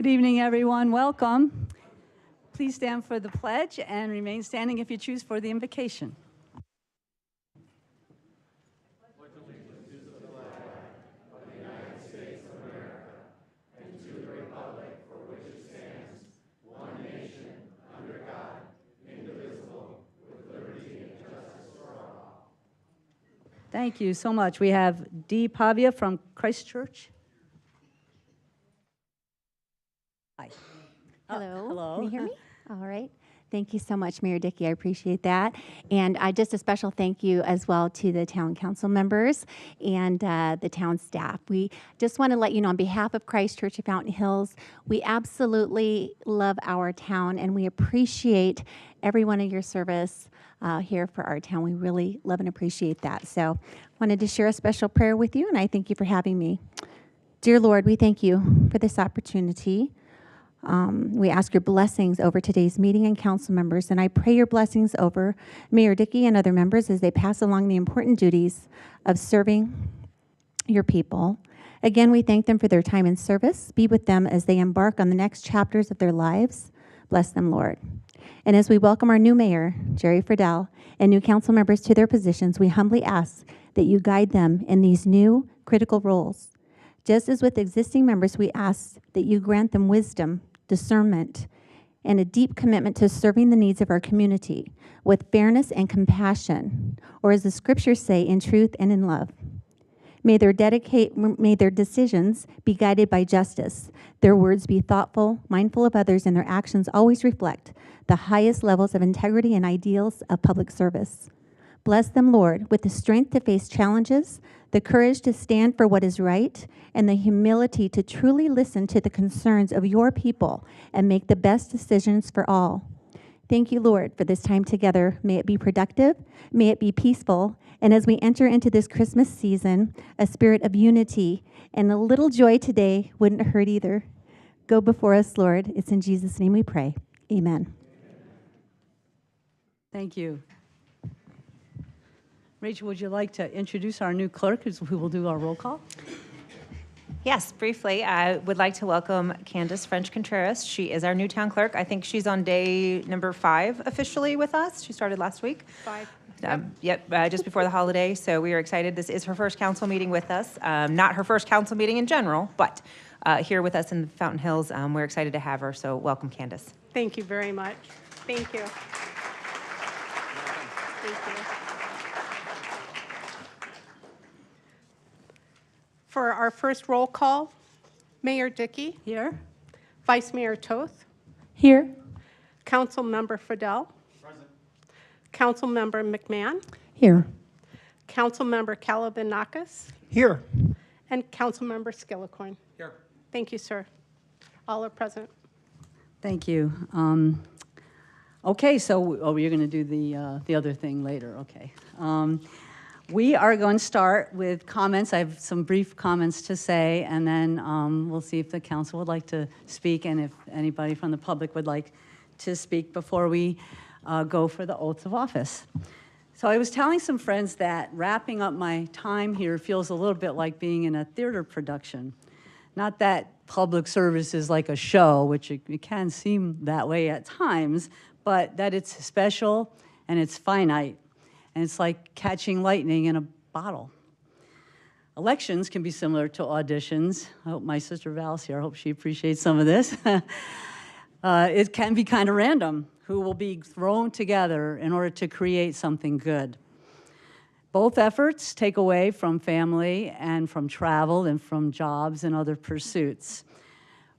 Good evening, everyone. Welcome. Please stand for the pledge and remain standing if you choose for the invocation. Thank you so much. We have Dee Pavia from Christchurch. Hi. Hello. Hello. Can you hear me? All right. Thank you so much, Mayor Dickey. I appreciate that. And just a special thank you as well to the town council members and the town staff. We just want to let you know on behalf of Christchurch of Fountain Hills, we absolutely love our town and we appreciate every one of your service here for our town. We really love and appreciate that. So wanted to share a special prayer with you, and I thank you for having me. Dear Lord, we thank you for this opportunity. We ask your blessings over today's meeting and council members, and I pray your blessings over Mayor Dickey and other members as they pass along the important duties of serving your people. Again, we thank them for their time in service. Be with them as they embark on the next chapters of their lives. Bless them, Lord. And as we welcome our new mayor, Jerry Friedel, and new council members to their positions, we humbly ask that you guide them in these new critical roles. Just as with existing members, we ask that you grant them wisdom, discernment, and a deep commitment to serving the needs of our community with fairness and compassion, or as the scriptures say, in truth and in love. May their decisions be guided by justice, their words be thoughtful, mindful of others, and their actions always reflect the highest levels of integrity and ideals of public service. Bless them, Lord, with the strength to face challenges, the courage to stand for what is right, and the humility to truly listen to the concerns of your people and make the best decisions for all. Thank you, Lord, for this time together. May it be productive, may it be peaceful, and as we enter into this Christmas season, a spirit of unity and a little joy today wouldn't hurt either. Go before us, Lord. It's in Jesus' name we pray. Amen. Thank you. Rachel, would you like to introduce our new clerk who will do our roll call? Yes, briefly, I would like to welcome Candace French-Contreras. She is our new town clerk. I think she's on day number 5 officially with us. She started last week. 5. Just before the holiday, so we are excited. This is her first council meeting with us. Not her first council meeting in general, but here with us in Fountain Hills. We're excited to have her, so welcome, Candace. Thank you very much. Thank you. Thank you. For our first roll call, Mayor Dickey. Here. Vice Mayor Toth. Here. Council Member Friedel. Present. Council Member McMahon. Here. Council Member Calabanakis. Here. And Council Member Skillicorn. Here. Thank you, sir. All are present. Thank you. Okay, so you're going to do the other thing later. Okay. We are going to start with comments. I have some brief comments to say, and then we'll see if the council would like to speak and if anybody from the public would like to speak before we go for the oaths of office. So I was telling some friends that wrapping up my time here feels a little bit like being in a theater production. Not that public service is like a show, which it can seem that way at times, but that it's special and it's finite. And it's like catching lightning in a bottle. Elections can be similar to auditions. I hope my sister Val's here. I hope she appreciates some of this. It can be kind of random who will be thrown together in order to create something good. Both efforts take away from family and from travel and from jobs and other pursuits.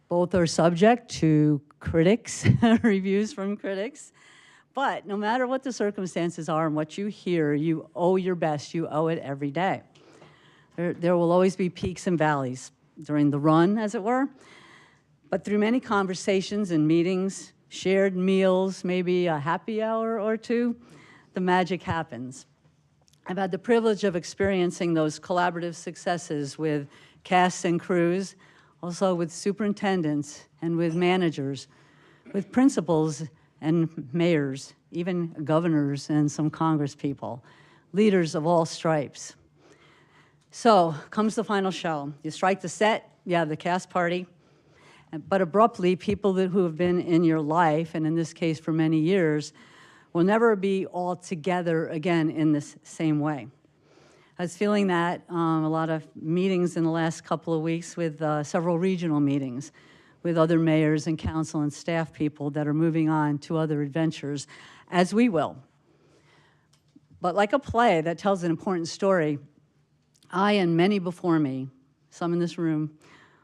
Both are subject to critics, reviews from critics. But no matter what the circumstances are and what you hear, you owe your best. You owe it every day. There will always be peaks and valleys during the run, as it were. But through many conversations and meetings, shared meals, maybe a happy hour or two, the magic happens. I've had the privilege of experiencing those collaborative successes with casts and crews, also with superintendents and with managers, with principals and mayors, even governors and some Congress people, leaders of all stripes. So comes the final show. You strike the set, you have the cast party, But abruptly, people who have been in your life, and in this case for many years, will never be all together again in this same way. I was feeling that a lot of meetings in the last couple of weeks with several regional meetings with other mayors and council and staff people that are moving on to other adventures, as we will. But like a play that tells an important story, I and many before me, some in this room,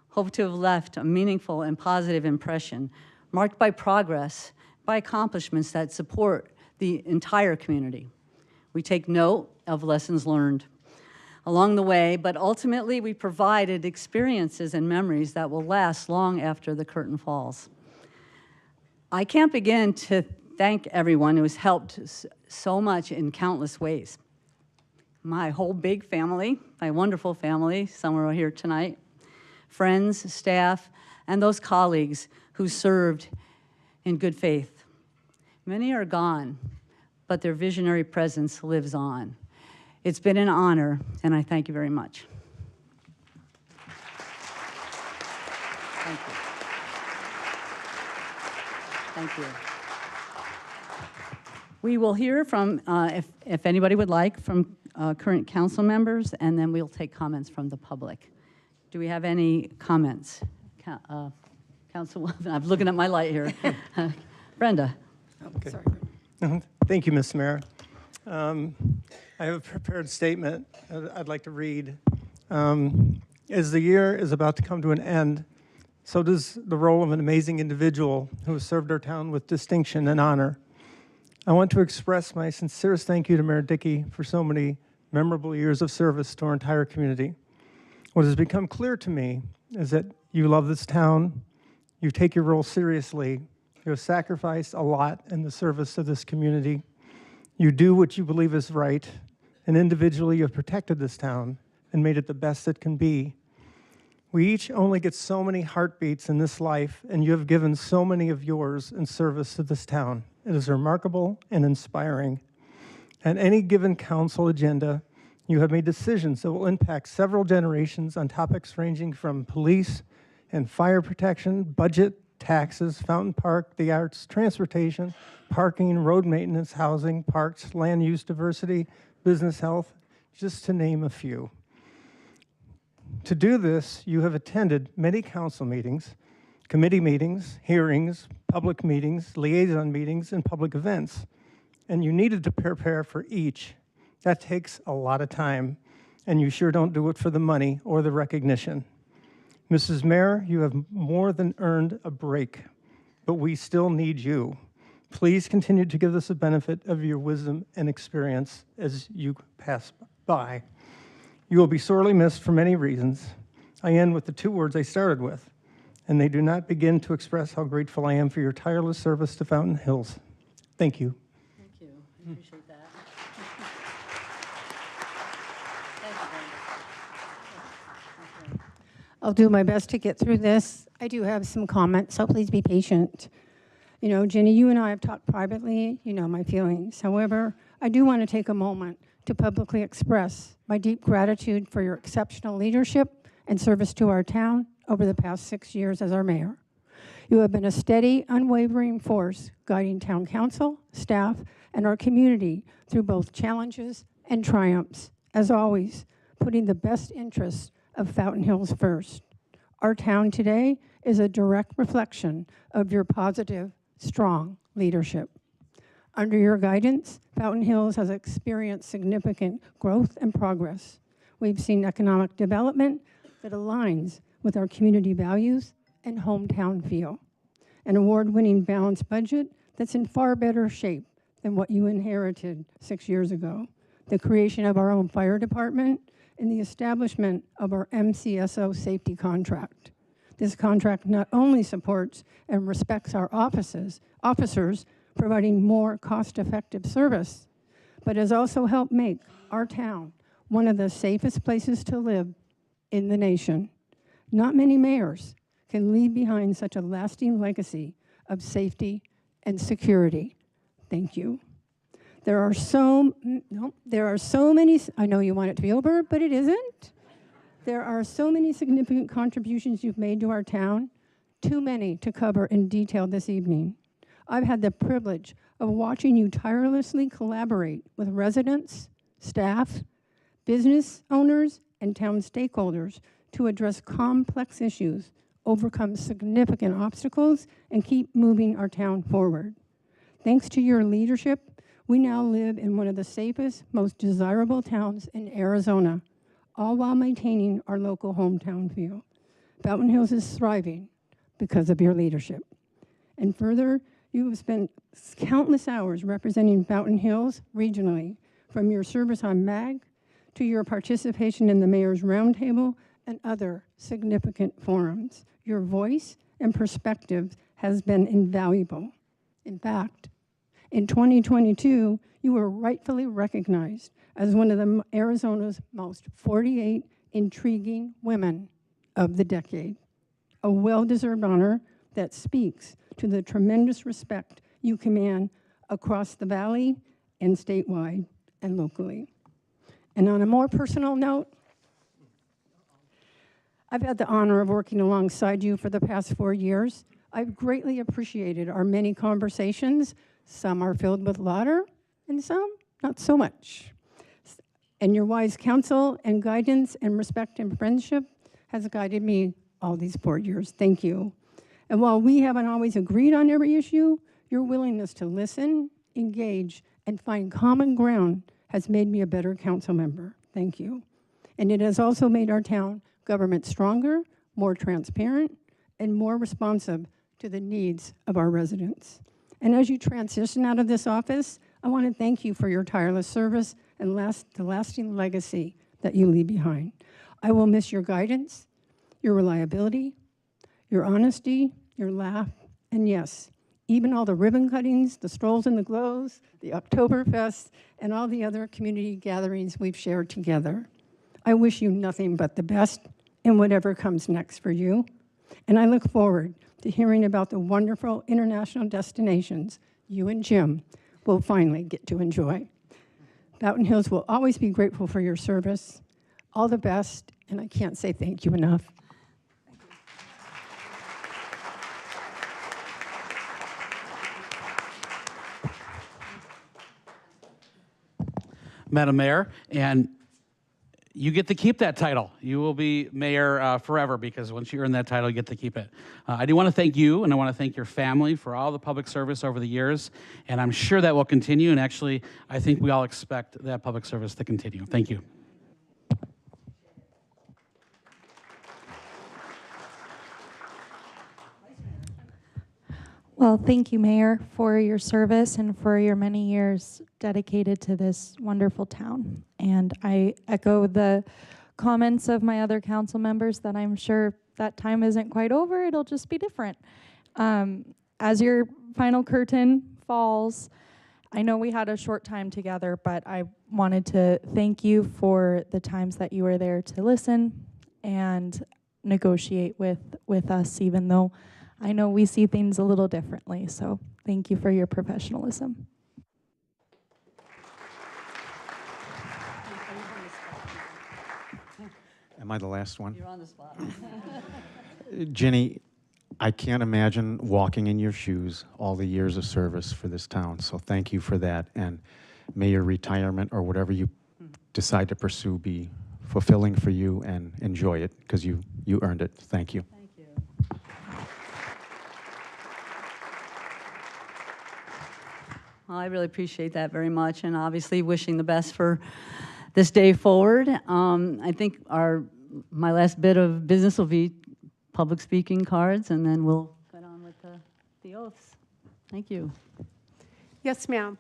hope to have left a meaningful and positive impression, marked by progress, by accomplishments that support the entire community. We take note of lessons learned along the way, but ultimately we provided experiences and memories that will last long after the curtain falls. I can't begin to thank everyone who has helped so much in countless ways. My whole big family, my wonderful family, some are here tonight, friends, staff, and those colleagues who served in good faith. Many are gone, but their visionary presence lives on. It's been an honor, and I thank you very much. Thank you. Thank you. We will hear from, if anybody would like, from current council members, and then we'll take comments from the public. Do we have any comments? Councilwoman, I'm looking at my light here. Brenda. Okay. Sorry. Thank you, Ms. Mayor. I have a prepared statement I'd like to read. As the year is about to come to an end, so does the role of an amazing individual who has served our town with distinction and honor. I want to express my sincerest thank you to Mayor Dickey for so many memorable years of service to our entire community. What has become clear to me is that you love this town, you take your role seriously, you have sacrificed a lot in the service of this community, you do what you believe is right, and individually you have protected this town and made it the best it can be. We each only get so many heartbeats in this life, and you have given so many of yours in service to this town. It is remarkable and inspiring. At any given council agenda, you have made decisions that will impact several generations on topics ranging from police and fire protection, budget, taxes, Fountain Park, the arts, transportation, parking, road maintenance, housing, parks, land use diversity, business health, just to name a few. To do this, you have attended many council meetings, committee meetings, hearings, public meetings, liaison meetings, and public events, and you needed to prepare for each. That takes a lot of time, and you sure don't do it for the money or the recognition. Mrs. Mayor, you have more than earned a break, but we still need you. Please continue to give us the benefit of your wisdom and experience as you pass by. You will be sorely missed for many reasons. I end with the two words I started with, and they do not begin to express how grateful I am for your tireless service to Fountain Hills. Thank you. Thank you. I appreciate that. Thank you, Brenda. I'll do my best to get through this. I do have some comments, so please be patient. You know, Jenny, you and I have talked privately. You know my feelings. However, I do want to take a moment to publicly express my deep gratitude for your exceptional leadership and service to our town over the past 6 years as our mayor. You have been a steady, unwavering force guiding town council, staff, and our community through both challenges and triumphs, as always, putting the best interests of Fountain Hills first. Our town today is a direct reflection of your positive, strong leadership. Under your guidance, Fountain Hills has experienced significant growth and progress. We've seen economic development that aligns with our community values and hometown feel. An award-winning balanced budget that's in far better shape than what you inherited 6 years ago. The creation of our own fire department and the establishment of our MCSO safety contract. This contract not only supports and respects our officers, providing more cost-effective service, but has also helped make our town one of the safest places to live in the nation. Not many mayors can leave behind such a lasting legacy of safety and security. Thank you. There are so many, I know you want it to be over, but it isn't. There are so many significant contributions you've made to our town, Too many to cover in detail this evening. I've had the privilege of watching you tirelessly collaborate with residents, staff, business owners, and town stakeholders to address complex issues, overcome significant obstacles, and keep moving our town forward. Thanks to your leadership, we now live in one of the safest, most desirable towns in Arizona, all while maintaining our local hometown feel. Fountain Hills is thriving because of your leadership. And further, you have spent countless hours representing Fountain Hills regionally, from your service on MAG to your participation in the Mayor's Roundtable and other significant forums. Your voice and perspective has been invaluable. In fact, in 2022, you were rightfully recognized as one of Arizona's most 48 intriguing women of the decade, a well-deserved honor that speaks to the tremendous respect you command across the valley and statewide and locally. And on a more personal note, I've had the honor of working alongside you for the past 4 years. I've greatly appreciated our many conversations. Some are filled with laughter and some not so much. And your wise counsel and guidance and respect and friendship has guided me all these 4 years. Thank you. And while we haven't always agreed on every issue, your willingness to listen, engage, and find common ground has made me a better council member. Thank you. And it has also made our town government stronger, more transparent, and more responsive to the needs of our residents. And as you transition out of this office, I want to thank you for your tireless service and the lasting legacy that you leave behind. I will miss your guidance, your reliability, your honesty, your laugh, and yes, even all the ribbon cuttings, the strolls and the glows, the Oktoberfest, and all the other community gatherings we've shared together. I wish you nothing but the best in whatever comes next for you. And I look forward to hearing about the wonderful international destinations you and Jim will finally get to enjoy. Fountain Hills will always be grateful for your service. All the best, and I can't say thank you enough. Madam Mayor, and you get to keep that title. You will be mayor forever, because once you earn that title, you get to keep it. I do want to thank you, and I want to thank your family for all the public service over the years, and I'm sure that will continue, and actually, I think we all expect that public service to continue. Thank you. Well, thank you, Mayor, for your service and for your many years dedicated to this wonderful town. And I echo the comments of my other council members that I'm sure that time isn't quite over. It'll just be different. As your final curtain falls, I know we had a short time together, but I wanted to thank you for the times that you were there to listen and negotiate with us, even though I know we see things a little differently, so thank you for your professionalism. Am I the last one? You're on the spot. Jenny, I can't imagine walking in your shoes all the years of service for this town, so thank you for that, and may your retirement or whatever you decide to pursue be fulfilling for you, and enjoy it, because you earned it. Thank you. Thank you. Well, I really appreciate that very much, and obviously wishing the best for this day forward. I think my last bit of business will be public speaking cards, and then we'll get on with the oaths. Thank you. Yes, ma'am.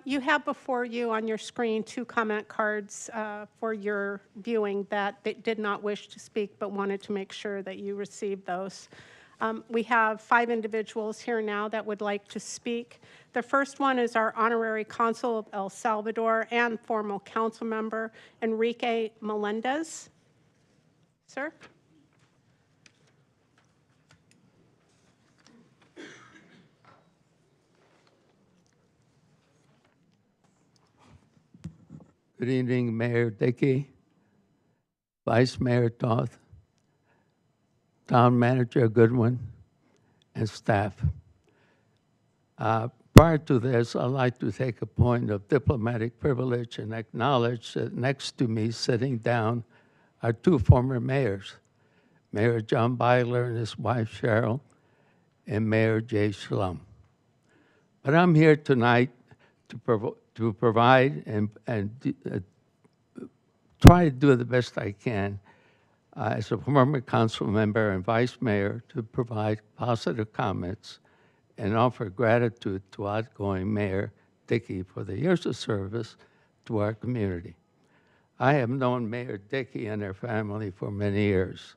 You have before you on your screen 2 comment cards for your viewing that they did not wish to speak but wanted to make sure that you received those. We have 5 individuals here now that would like to speak. The first one is our honorary consul of El Salvador and former council member, Enrique Melendez. Sir? Good evening, Mayor Dickey, Vice Mayor Toth, Town Manager Goodwin, and staff. Prior to this, I'd like to take a point of diplomatic privilege and acknowledge that next to me, sitting down, are two former mayors, Mayor John Byler and his wife Cheryl, and Mayor Jay Shlum. But I'm here tonight to provide and try to do the best I can as a former council member and vice mayor to provide positive comments and offer gratitude to outgoing Mayor Dickey for the years of service to our community. I have known Mayor Dickey and her family for many years.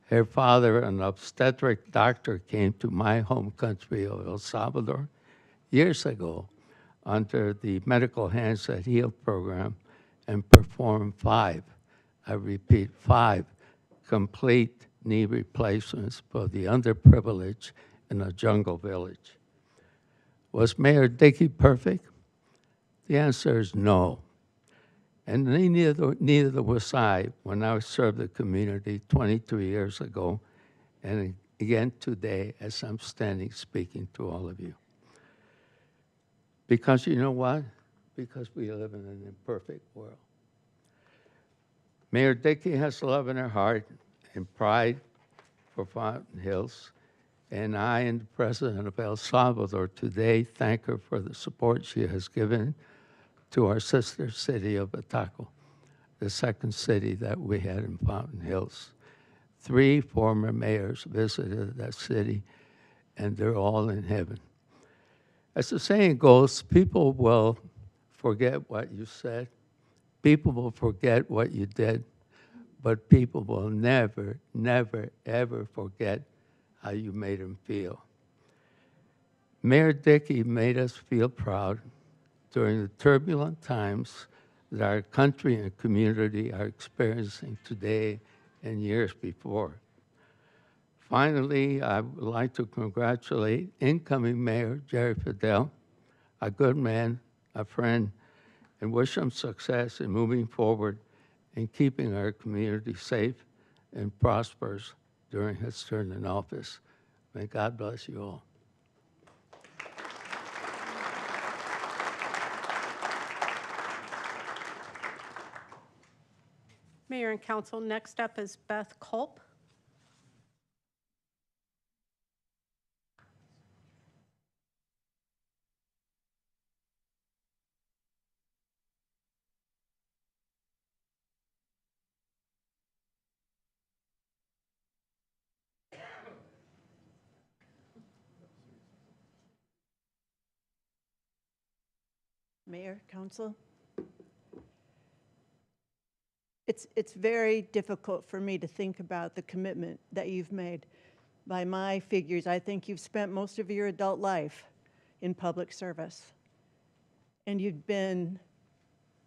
Her father, an obstetric doctor, came to my home country of El Salvador years ago under the Medical Hands That Heal program and performed 5, I repeat, 5 complete knee replacements for the underprivileged in a jungle village. Was Mayor Dickey perfect? The answer is no. And neither was I when I served the community 23 years ago, and again today as I'm standing speaking to all of you. Because you know what? Because we live in an imperfect world. Mayor Dickey has love in her heart and pride for Fountain Hills, and I and the President of El Salvador today thank her for the support she has given to our sister city of Bataco, the second city that we had in Fountain Hills. 3 former mayors visited that city, and they're all in heaven. As the saying goes, people will forget what you said, people will forget what you did, but people will never, never, ever forget how you made them feel. Mayor Dickey made us feel proud during the turbulent times that our country and community are experiencing today and years before. Finally, I would like to congratulate incoming Mayor Jerry Fidel, a good man, a friend, and wish him success in moving forward and keeping our community safe and prosperous during his term in office. May God bless you all. Mayor and Council, next up is Beth Culp. Mayor, Council. It's very difficult for me to think about the commitment that you've made. By my figures, I think you've spent most of your adult life in public service. And you've been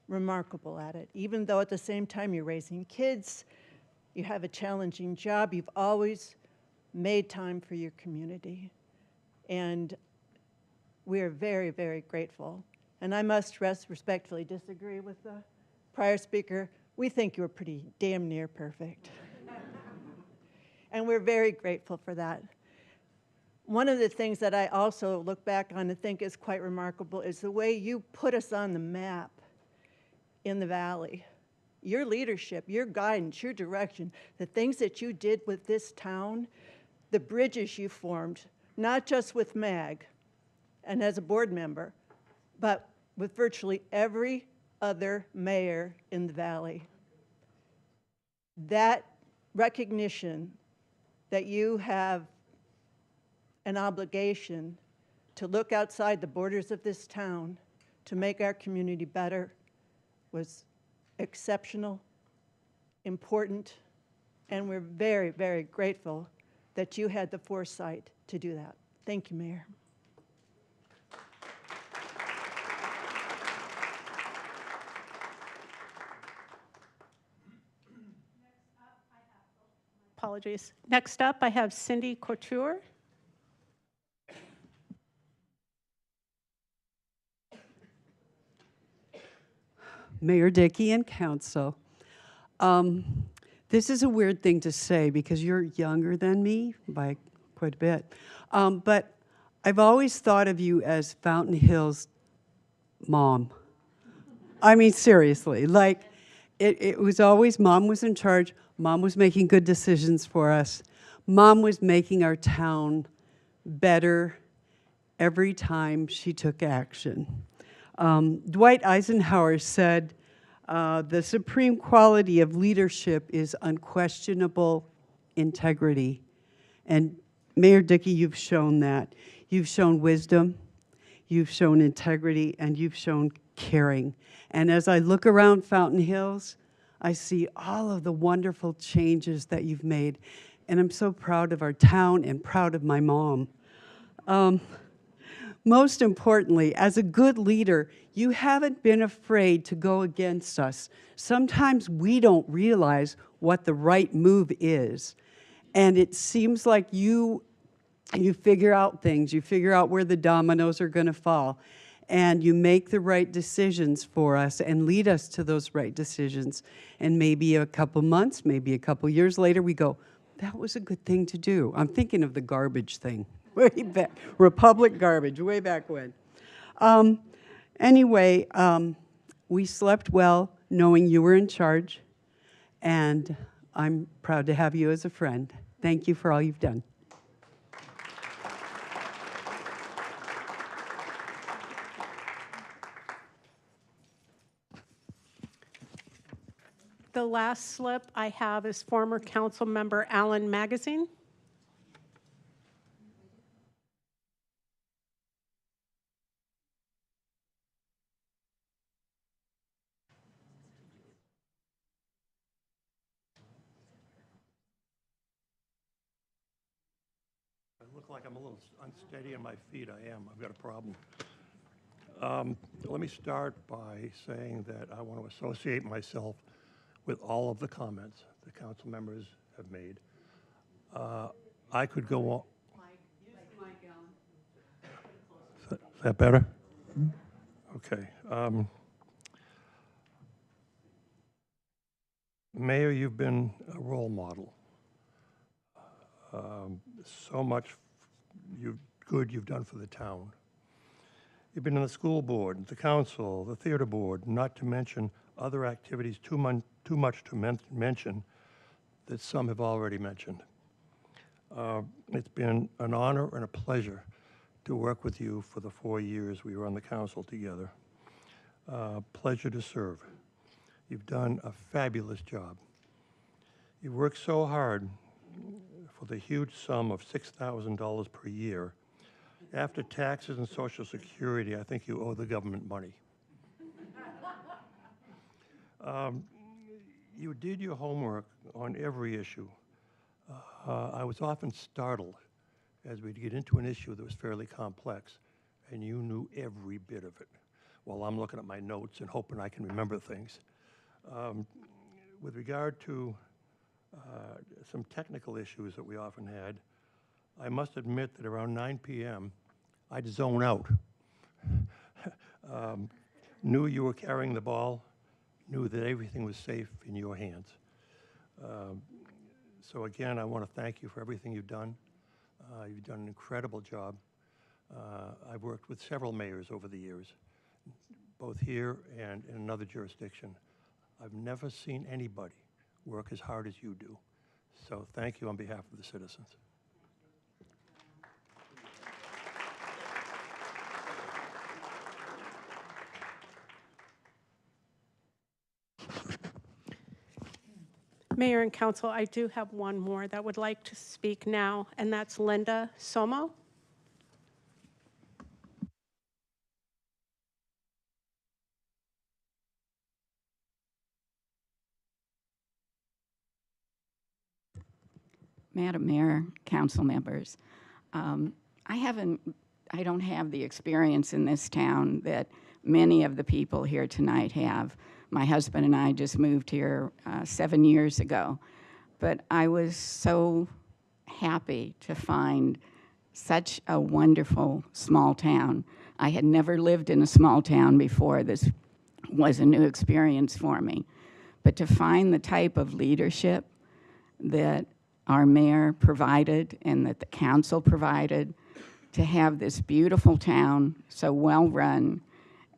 remarkable at it. Even though at the same time you're raising kids, you have a challenging job, you've always made time for your community. And we're very, very grateful. And I must respectfully disagree with the prior speaker. We think you're pretty damn near perfect. And we're very grateful for that. One of the things that I also look back on and think is quite remarkable is the way you put us on the map in the Valley. Your leadership, your guidance, your direction, the things that you did with this town, the bridges you formed, not just with MAG and as a board member, but with virtually every other mayor in the Valley. That recognition that you have an obligation to look outside the borders of this town to make our community better was exceptional, important, and we're very, very grateful that you had the foresight to do that. Thank you, Mayor. Apologies. Next up, I have Cindy Couture. Mayor Dickey and Council. This is a weird thing to say because you're younger than me by quite a bit. But I've always thought of you as Fountain Hills' mom. I mean, seriously, like, it was always Mom was in charge, Mom was making good decisions for us, Mom was making our town better every time she took action. Dwight Eisenhower said, the supreme quality of leadership is unquestionable integrity. And Mayor Dickey, you've shown that. You've shown wisdom, you've shown integrity, and you've shown caring. And as I look around Fountain Hills, I see all of the wonderful changes that you've made. And I'm so proud of our town and proud of my mom. Most importantly, as a good leader, you haven't been afraid to go against us. Sometimes we don't realize what the right move is. And it seems like you figure out things, you figure out where the dominoes are going to fall, and you make the right decisions for us and lead us to those right decisions. And maybe a couple months, maybe a couple years later, we go, that was a good thing to do. I'm thinking of the garbage thing, way back, Republic garbage, way back when. Anyway, we slept well knowing you were in charge, and I'm proud to have you as a friend. Thank you for all you've done. The last slip I have is former council member Alan Magazine. I look like I'm a little unsteady on my feet. I am. I've got a problem. Let me start by saying that I want to associate myself with all of the comments the council members have made. I could go on. Is that better? Okay. Mayor, you've been a role model. So much good you've done for the town. You've been on the school board, the council, the theater board, not to mention other activities too much to mention that some have already mentioned. It's been an honor and a pleasure to work with you for the 4 years we were on the council together. Pleasure to serve. You've done a fabulous job. You worked so hard for the huge sum of $6,000 per year. After taxes and Social Security, I think you owe the government money. You did your homework on every issue. I was often startled as we'd get into an issue that was fairly complex, and you knew every bit of it, while I'm looking at my notes and hoping I can remember things. With regard to some technical issues that we often had, I must admit that around 9 p.m., I'd zone out. Knew you were carrying the ball, knew that everything was safe in your hands. So again, I want to thank you for everything you've done. You've done an incredible job. I've worked with several mayors over the years, both here and in another jurisdiction. I've never seen anybody work as hard as you do. So thank you on behalf of the citizens. Mayor and Council, I do have one more that would like to speak now, and that's Linda Somo. Madam Mayor, council members, I don't have the experience in this town that many of the people here tonight have. My husband and I just moved here 7 years ago, but I was so happy to find such a wonderful small town. I had never lived in a small town before. This was a new experience for me. But to find the type of leadership that our mayor provided and that the council provided to have this beautiful town so well run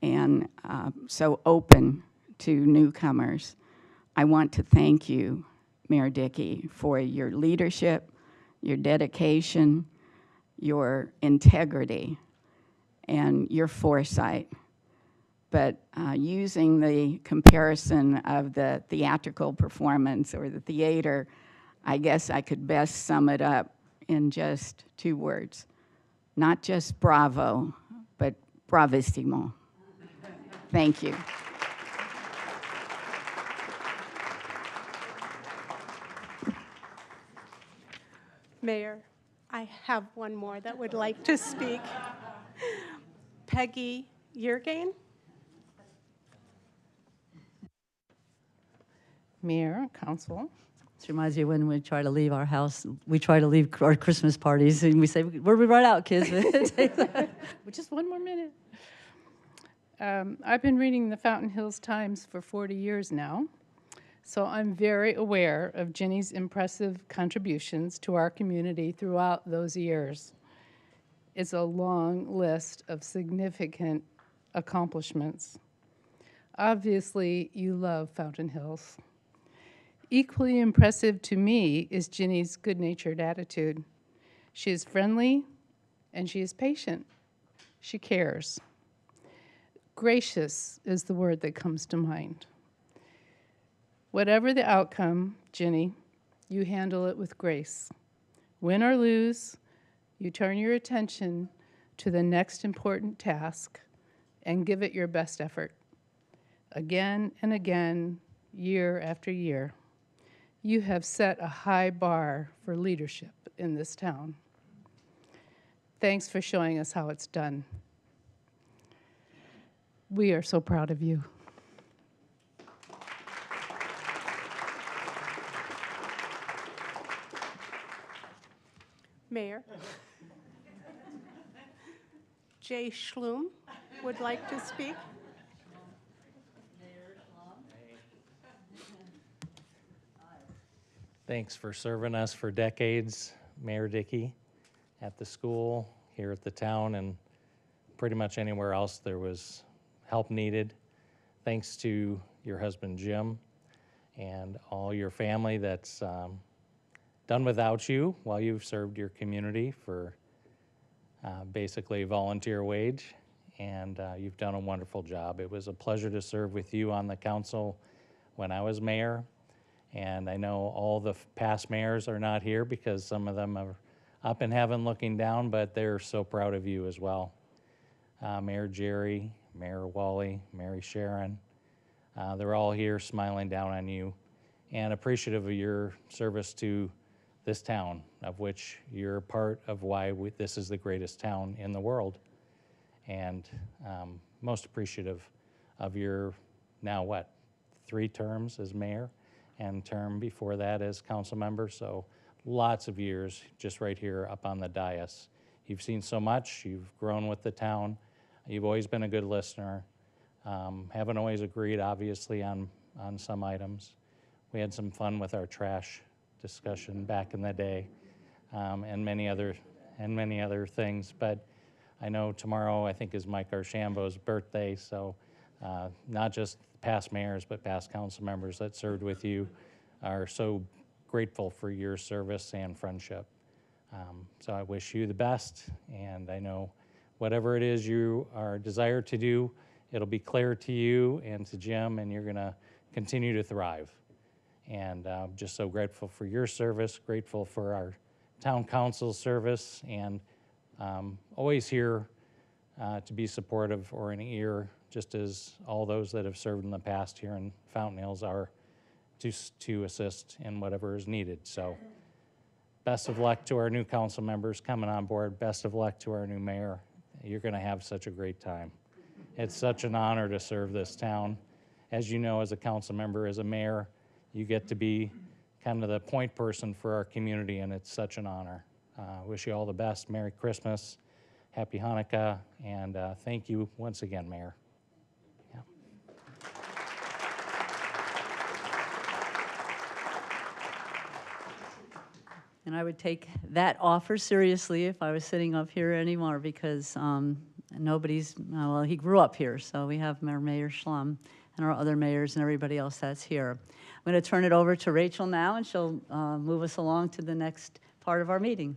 and so open to newcomers. I want to thank you, Mayor Dickey, for your leadership, your dedication, your integrity, and your foresight. But using the comparison of the theatrical performance or the theater, I guess I could best sum it up in just 2 words. Not just bravo, but bravissimo. Thank you. Mayor, I have one more that would like to speak. Peggy Yergain. Mayor, Council. This reminds me when we try to leave our house, we try to leave our Christmas parties, and we say, "We're right out, kids." Just one more minute. I've been reading the Fountain Hills Times for 40 years now, so I'm very aware of Ginny's impressive contributions to our community throughout those years. It's a long list of significant accomplishments. Obviously, you love Fountain Hills. Equally impressive to me is Ginny's good-natured attitude. She is friendly and she is patient. She cares. Gracious is the word that comes to mind. Whatever the outcome, Ginny, you handle it with grace. Win or lose, you turn your attention to the next important task and give it your best effort. Again and again, year after year. You have set a high bar for leadership in this town. Thanks for showing us how it's done. We are so proud of you. Mayor. Jay Schlum would like to speak. Thanks for serving us for decades, Mayor Dickey, at the school, here at the town, and pretty much anywhere else there was help needed. Thanks to your husband, Jim, and all your family that's done without you while you've served your community for basically volunteer wage, and you've done a wonderful job. It was a pleasure to serve with you on the council when I was mayor. And I know all the past mayors are not here because some of them are up in heaven looking down, but they're so proud of you as well. Mayor Jerry, Mayor Wally, Mary Sharon, they're all here smiling down on you and appreciative of your service to this town, of which you're part of why this is the greatest town in the world. And most appreciative of your now 3 terms as mayor, and term before that as council member, so lots of years just right here up on the dais. You've seen so much, you've grown with the town, you've always been a good listener. Haven't always agreed, obviously, on some items. We had some fun with our trash discussion back in the day, and many other things, but I know tomorrow, I think, is Mike Archambault's birthday, so not just past mayors, but past council members that served with you are so grateful for your service and friendship. So I wish you the best, and I know whatever it is you are desired to do, it'll be clear to you and to Jim, and you're gonna continue to thrive. And just so grateful for your service, grateful for our town council's service, and always here to be supportive or an ear, just as all those that have served in the past here in Fountain Hills are, to assist in whatever is needed. So best of luck to our new council members coming on board. Best of luck to our new mayor. You're gonna have such a great time. It's such an honor to serve this town. As you know, as a council member, as a mayor, you get to be kind of the point person for our community, and it's such an honor. Wish you all the best. Merry Christmas, Happy Hanukkah, and thank you once again, Mayor. Yeah. And I would take that offer seriously if I was sitting up here anymore, because well, he grew up here, so we have our Mayor Schlum and our other mayors and everybody else that's here. I'm going to turn it over to Rachel now, and she'll move us along to the next part of our meeting.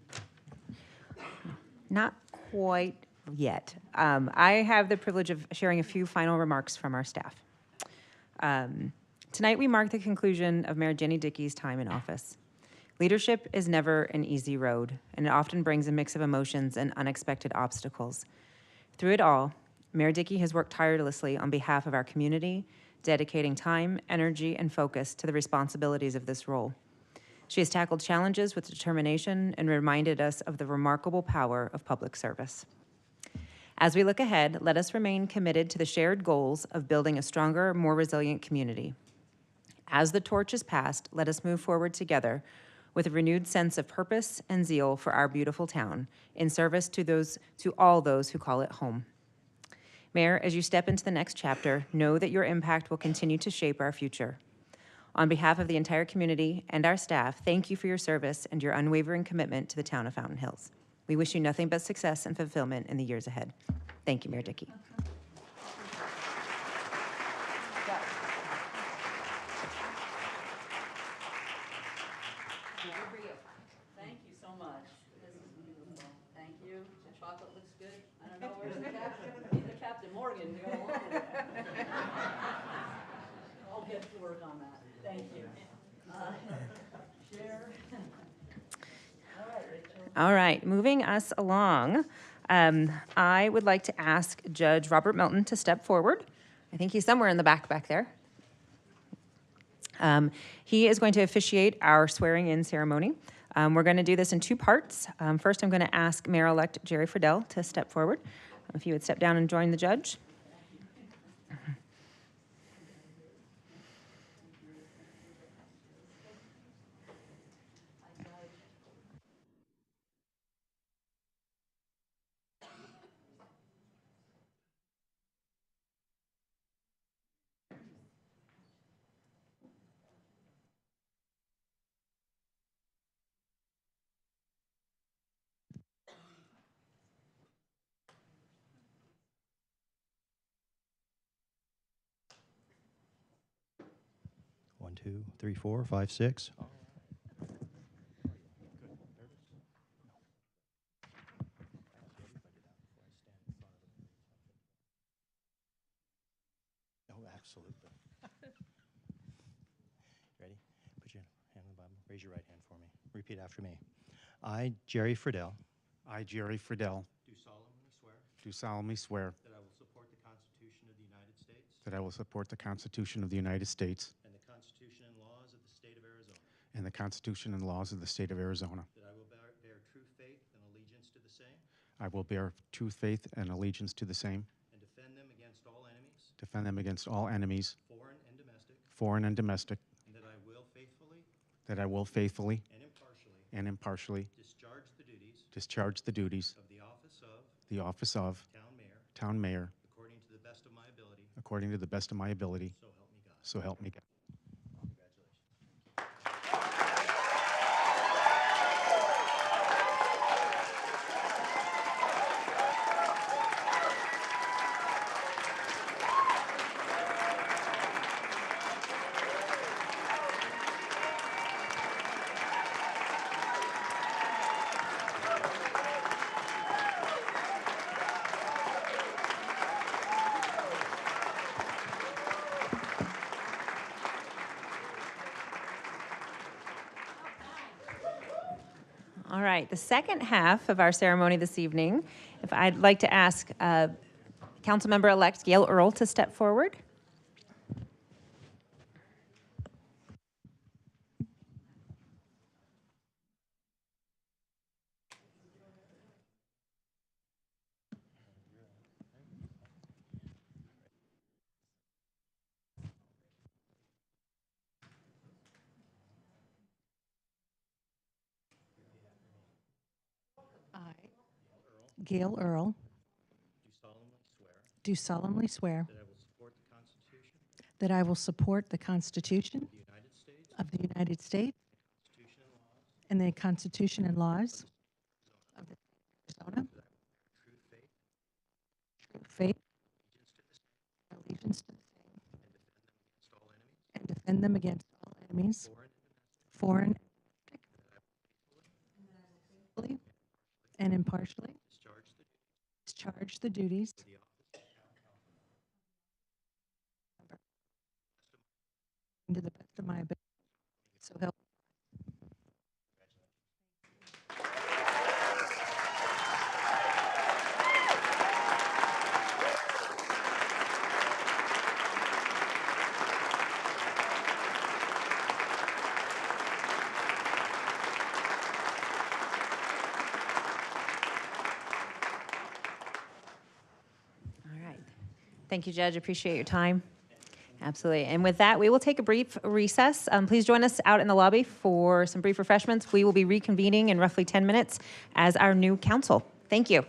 Not quite yet. I have the privilege of sharing a few final remarks from our staff. Tonight, we mark the conclusion of Mayor Jenny Dickey's time in office. Leadership is never an easy road, and it often brings a mix of emotions and unexpected obstacles. Through it all, Mayor Dickey has worked tirelessly on behalf of our community, dedicating time, energy, and focus to the responsibilities of this role. She has tackled challenges with determination and reminded us of the remarkable power of public service. As we look ahead, let us remain committed to the shared goals of building a stronger, more resilient community. As the torch is passed, let us move forward together with a renewed sense of purpose and zeal for our beautiful town, in service to all those who call it home. Mayor, as you step into the next chapter, know that your impact will continue to shape our future. On behalf of the entire community and our staff, thank you for your service and your unwavering commitment to the town of Fountain Hills. We wish you nothing but success and fulfillment in the years ahead. Thank you, Mayor Dickey. Thank you so much. This is beautiful. Thank you. The chocolate looks good. I don't know, where's the captain? Need the Captain Morgan to go along with it. I'll get to work on that. Thank you. Share. All right, Rachel. All right, moving us along, I would like to ask Judge Robert Melton to step forward. I think he's somewhere in the back there. He is going to officiate our swearing-in ceremony. We're going to do this in two parts. First, I'm going to ask Mayor-elect Jerry Friedel to step forward. If you would step down and join the judge. One, two, three, four, five, six. Oh, absolutely. Ready? Put your hand on the Bible. Raise your right hand for me. Repeat after me. I, Jerry Friedel. I, Jerry Friedel, Do solemnly swear do solemnly swear that I will support the Constitution of the United States that I will support the Constitution of the United States and the Constitution and laws of the state of Arizona. and the Constitution and laws of the state of Arizona. That I will bear true faith and allegiance to the same I will bear true faith and allegiance to the same, and defend them against all enemies, defend them against all enemies, foreign and domestic, and and that I will faithfully and impartially discharge the duties of the office of town mayor according to the best of my ability. according to the best of my ability. So help me God. So help me God. All right, the second half of our ceremony this evening, if I'd like to ask Councilmember-elect Gail Earl to step forward. I, Gail Earl, do solemnly swear that I will support the Constitution of the United States and the Constitution and laws of the state of Arizona. True faith. Allegiance to the same. And defend them against all enemies. Foreign and impartially. Discharge the duties. To the best of my ability. So help. All right. Thank you, Judge. Appreciate your time. Absolutely. And with that, we will take a brief recess. Please join us out in the lobby for some brief refreshments. We will be reconvening in roughly 10 minutes as our new council. Thank you.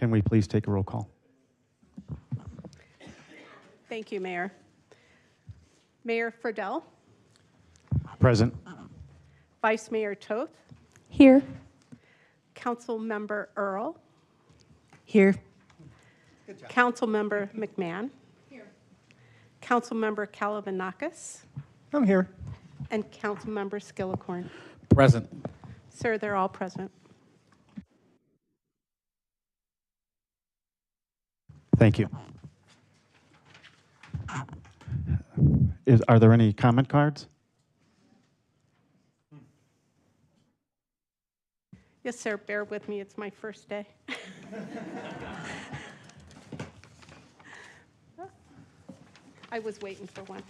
Can we please take a roll call? Thank you, Mayor. Mayor Friedel, Present. Vice Mayor Toth, Here. Councilmember Earl, Here. Councilmember McMahon, Councilmember Kalavanakis, I'm here. and Councilmember Skillicorn. Present. Sir, they're all present. Thank you. Are there any comment cards? Yes, sir, bear with me, it's my first day. I was waiting for one.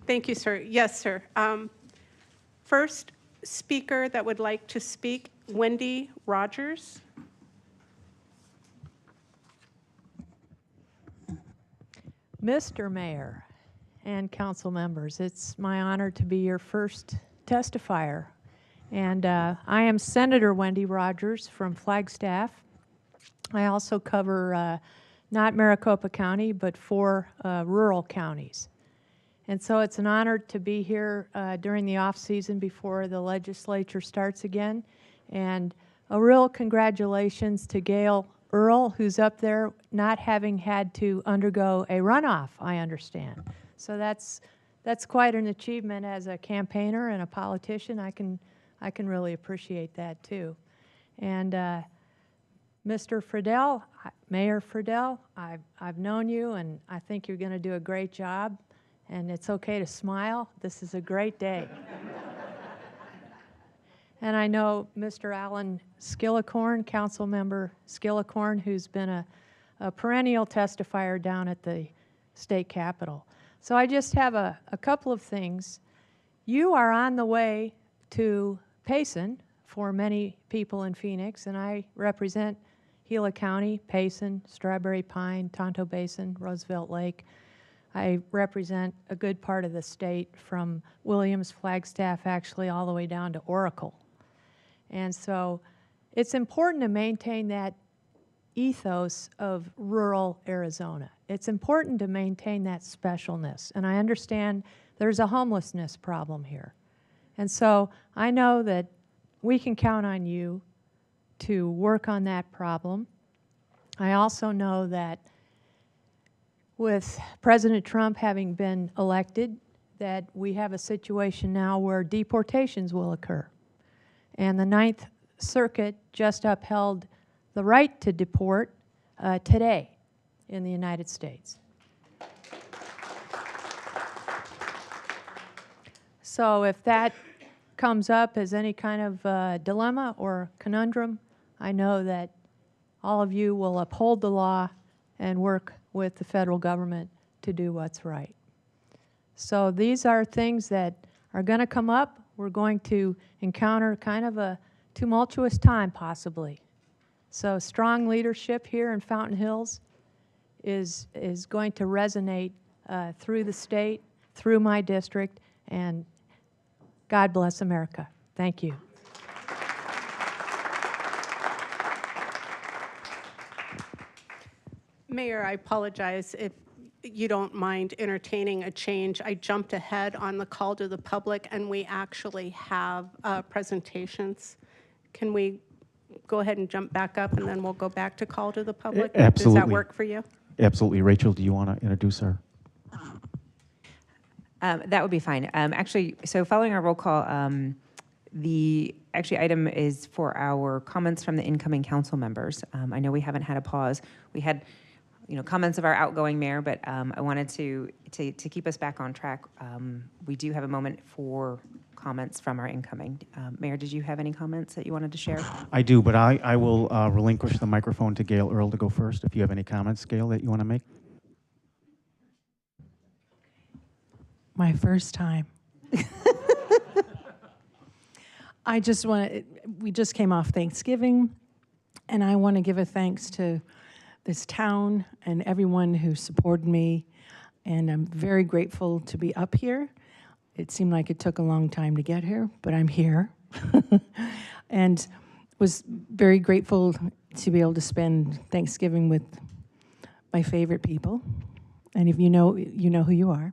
Thank you, sir. Yes, sir. First speaker that would like to speak, Wendy Rogers. Mr. Mayor and council members, it's my honor to be your first testifier. And I am Senator Wendy Rogers from Flagstaff. I also cover not Maricopa County, but 4 rural counties. And so it's an honor to be here during the off season before the legislature starts again. And a real congratulations to Gail Earl, who's up there not having had to undergo a runoff, I understand. So that's quite an achievement as a campaigner and a politician. I can really appreciate that too. And Mr. Friedel, Mayor Friedel, I've known you, and I think you're going to do a great job. And it's okay to smile. This is a great day. And I know Mr. Alan Skillicorn, Councilmember Skillicorn, who's been a perennial testifier down at the state capitol. So I just have a couple of things. You are on the way to Payson for many people in Phoenix, and I represent Gila County, Payson, Strawberry Pine, Tonto Basin, Roosevelt Lake. I represent a good part of the state from Williams, Flagstaff, actually all the way down to Oracle. And so it's important to maintain that ethos of rural Arizona. It's important to maintain that specialness. And I understand there's a homelessness problem here. And so I know that we can count on you to work on that problem. I also know that with President Trump having been elected, that we have a situation now where deportations will occur. And the Ninth Circuit just upheld the right to deport today in the United States. So if that comes up as any kind of dilemma or conundrum, I know that all of you will uphold the law and work with the federal government to do what's right. So these are things that are going to come up. We're going to encounter kind of a tumultuous time, possibly. So strong leadership here in Fountain Hills is going to resonate through the state, through my district, and God bless America. Thank you. Mayor, I apologize if you don't mind entertaining a change. I jumped ahead on the call to the public, and we actually have presentations. Can we go ahead and jump back up, and then we'll go back to call to the public? Absolutely. Does that work for you? Absolutely. Rachel, do you want to introduce her? That would be fine. Actually, so following our roll call, the item is for our comments from the incoming council members. I know we haven't had a pause. We had comments of our outgoing mayor, but I wanted to keep us back on track. We do have a moment for comments from our incoming. Mayor, did you have any comments that you wanted to share? I do, but I will relinquish the microphone to Gail Earl to go first. If you have any comments, Gail, that you want to make. My first time. I just want to, we just came off Thanksgiving, and I want to give a thanks to this town and everyone who supported me, and I'm very grateful to be up here. It seemed like it took a long time to get here, but I'm here. And was very grateful to be able to spend Thanksgiving with my favorite people. And if you know who you are.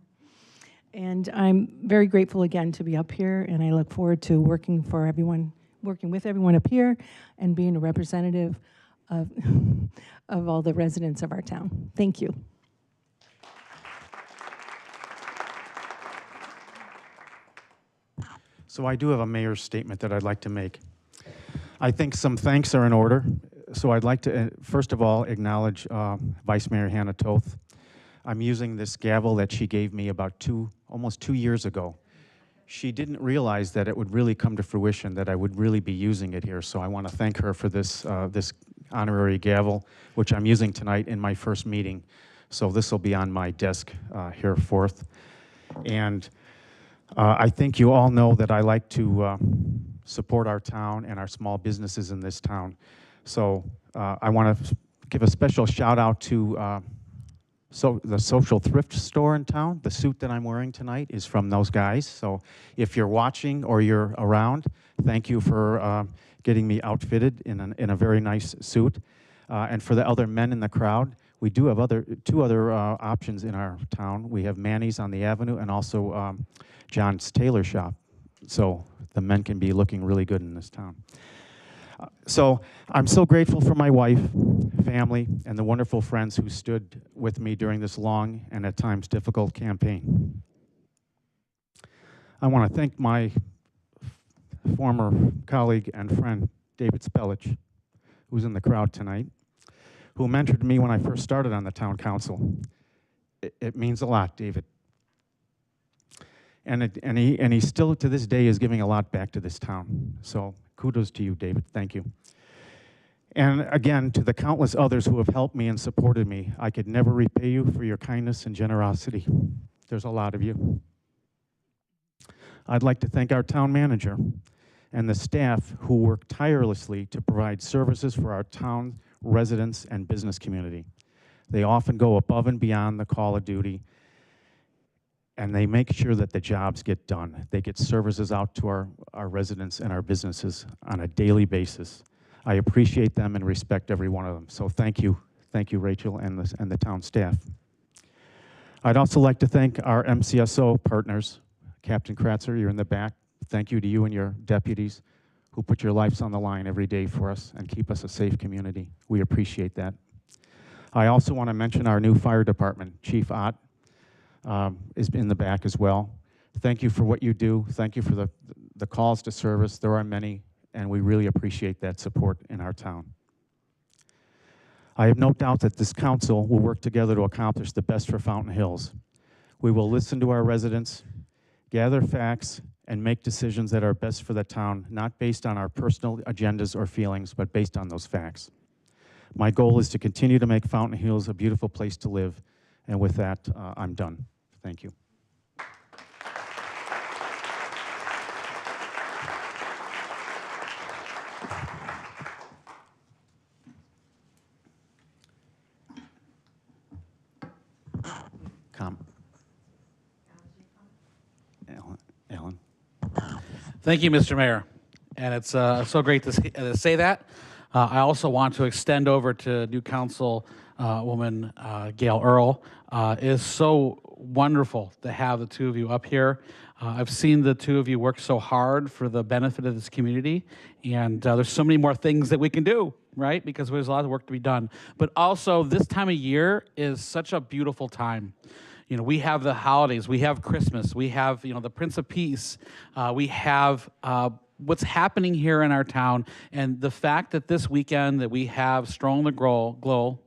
And I'm very grateful again to be up here, and I look forward to working with everyone up here and being a representative of, of all the residents of our town. Thank you. So I do have a mayor's statement that I'd like to make. I think some thanks are in order. So I'd like to, first of all, acknowledge Vice Mayor Hannah Toth. I'm using this gavel that she gave me about almost 2 years ago. She didn't realize that it would really come to fruition, that I would really be using it here. So I want to thank her for this, this honorary gavel, which I'm using tonight in my first meeting. So this will be on my desk here forth. And I think you all know that I like to support our town and our small businesses in this town. So I want to give a special shout out to the social thrift store in town. The suit that I'm wearing tonight is from those guys. So if you're watching or you're around, thank you for getting me outfitted in a very nice suit. And for the other men in the crowd, we do have two other options in our town. We have Manny's on the Avenue and also John's Tailor Shop. So the men can be looking really good in this town. So I'm so grateful for my wife, family, and the wonderful friends who stood with me during this long and at times difficult campaign. I want to thank my former colleague and friend, David Spellich, who's in the crowd tonight, who mentored me when I first started on the town council. It means a lot, David. And he still, to this day, is giving a lot back to this town. So kudos to you, David. Thank you. And again, to the countless others who have helped me and supported me, I could never repay you for your kindness and generosity. There's a lot of you. I'd like to thank our town manager and the staff who work tirelessly to provide services for our town residents and business community. They often go above and beyond the call of duty, and they make sure that the jobs get done. They get services out to our residents and our businesses on a daily basis. I appreciate them and respect every one of them. So thank you, Rachel, and the town staff. I'd also like to thank our MCSO partners. Captain Kratzer, you're in the back. Thank you to you and your deputies who put your lives on the line every day for us and keep us a safe community. We appreciate that. I also want to mention our new fire department. Chief Ott is in the back as well. Thank you for what you do. Thank you for the calls to service. There are many, and we really appreciate that support in our town. I have no doubt that this council will work together to accomplish the best for Fountain Hills. We will listen to our residents, gather facts, and make decisions that are best for the town, not based on our personal agendas or feelings, but based on those facts. My goal is to continue to make Fountain Hills a beautiful place to live, and with that, I'm done. Thank you. Alan. Thank you, Mr. Mayor. And it's so great to say that. I also want to extend over to new council woman Gail Earl. It is so wonderful to have the two of you up here. I've seen the two of you work so hard for the benefit of this community, and there's so many more things that we can do, right? Because there's a lot of work to be done. But also, this time of year is such a beautiful time. You know, we have the holidays, we have Christmas, we have, you know, the Prince of Peace, we have what's happening here in our town, and the fact that this weekend that we have Stroll the Glow,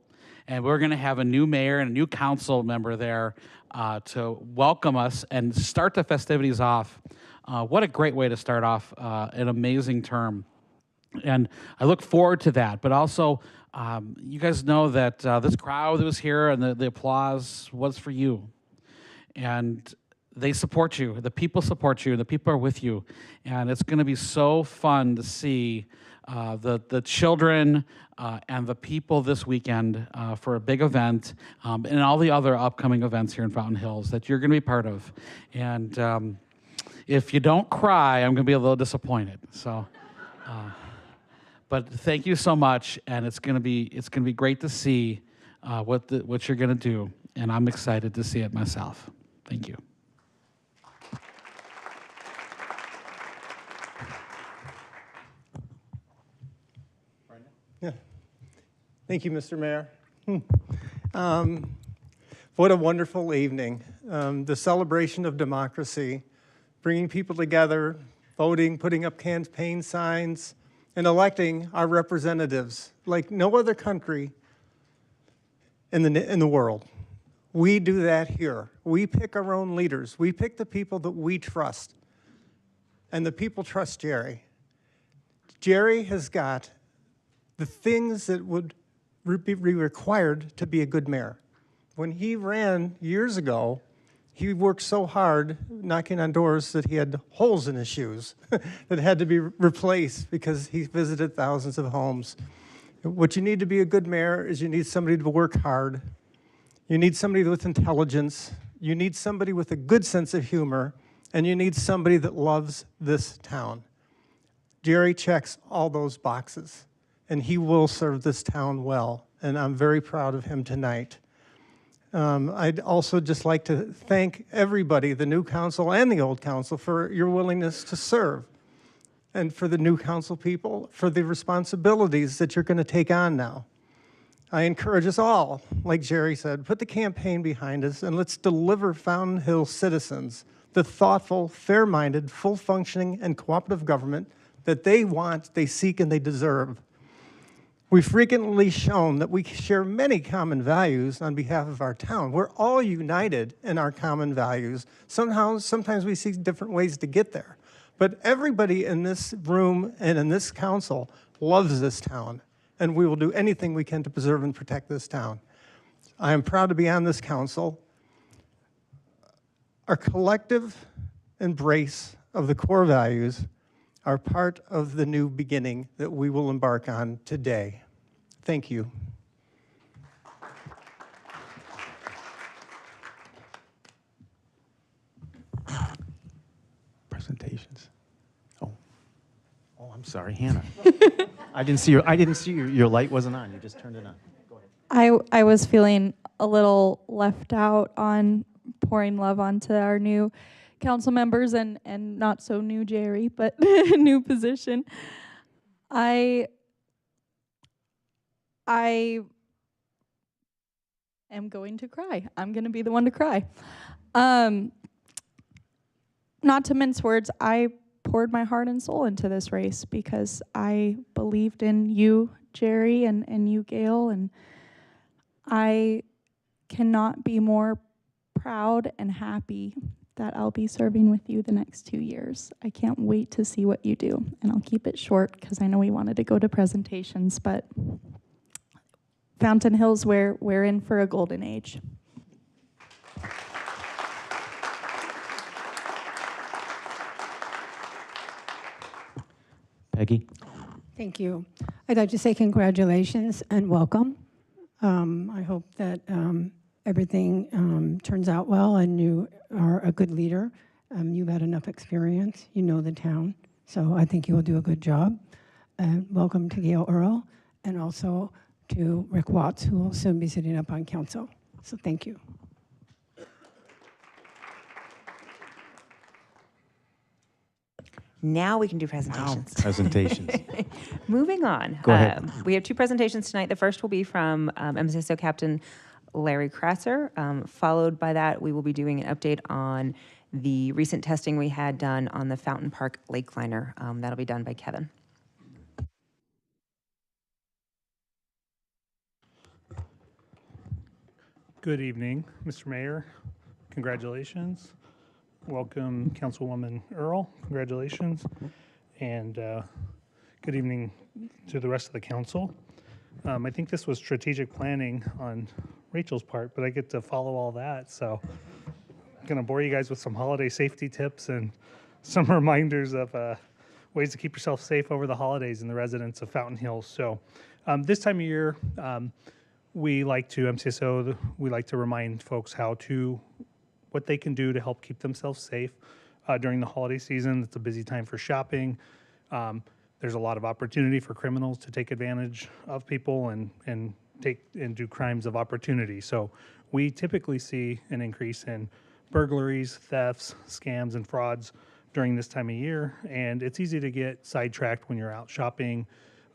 and we're going to have a new mayor and a new council member there to welcome us and start the festivities off. What a great way to start off an amazing term. And I look forward to that, but also you guys know that this crowd that was here and the applause was for you. And they support you. The people support you. The people are with you. And it's going to be so fun to see the children and the people this weekend for a big event and all the other upcoming events here in Fountain Hills that you're going to be part of. And if you don't cry, I'm going to be a little disappointed. So. But thank you so much, and it's gonna be great to see what you're gonna do, and I'm excited to see it myself. Thank you. Yeah. Thank you, Mr. Mayor. What a wonderful evening. The celebration of democracy, bringing people together, voting, putting up campaign signs, and electing our representatives like no other country in the world. We do that here. We pick our own leaders. We pick the people that we trust. And the people trust Jerry. Jerry has got the things that would be required to be a good mayor. When he ran years ago, he worked so hard knocking on doors that he had holes in his shoes that had to be replaced because he visited thousands of homes. What you need to be a good mayor is you need somebody to work hard. You need somebody with intelligence. You need somebody with a good sense of humor. And you need somebody that loves this town. Jerry checks all those boxes, and he will serve this town well. And I'm very proud of him tonight. I'd also just like to thank everybody, the new council and the old council, for your willingness to serve. And for the new council people, for the responsibilities that you're going to take on now. I encourage us all, like Jerry said, put the campaign behind us and let's deliver Fountain Hill citizens the thoughtful, fair-minded, full-functioning, and cooperative government that they want, they seek, and they deserve. We've frequently shown that we share many common values on behalf of our town. We're all united in our common values. Sometimes we see different ways to get there. But everybody in this room and in this council loves this town, and we will do anything we can to preserve and protect this town. I am proud to be on this council. Our collective embrace of the core values are part of the new beginning that we will embark on today. Thank you. Presentations. Oh, I'm sorry, Hannah. I didn't see your light wasn't on. You just turned it on. Go ahead. I was feeling a little left out on pouring love onto our new council members and not so new Jerry, but new position. I am going to cry. I'm going to be the one to cry. Not to mince words, I poured my heart and soul into this race because I believed in you, Jerry, and you, Gail, and I cannot be more proud and happy that I'll be serving with you the next 2 years. I can't wait to see what you do, and I'll keep it short because I know we wanted to go to presentations, but Fountain Hills, we're in for a golden age. Peggy? Thank you. I'd like to say congratulations and welcome. I hope that everything turns out well and you are a good leader. You've had enough experience. You know the town. So I think you will do a good job. Welcome to Gail Earl and also to Rick Watts, who will soon be sitting up on council. So thank you. Now we can do presentations. Wow. Presentations. Moving on. Go ahead. We have two presentations tonight. The first will be from MCSO Captain Larry Krasser. Followed by that, we will be doing an update on the recent testing we had done on the Fountain Park Lake Liner. That'll be done by Kevin. Good evening, Mr. Mayor. Congratulations. Welcome, Councilwoman Earl. Congratulations. And good evening to the rest of the council. I think this was strategic planning on Rachel's part, but I get to follow all that. So I'm going to bore you guys with some holiday safety tips and some reminders of ways to keep yourself safe over the holidays in the residents of Fountain Hills. So this time of year, we like to remind folks what they can do to help keep themselves safe during the holiday season. It's a busy time for shopping. there's a lot of opportunity for criminals to take advantage of people and do crimes of opportunity. So we typically see an increase in burglaries, thefts, scams, and frauds during this time of year. And it's easy to get sidetracked when you're out shopping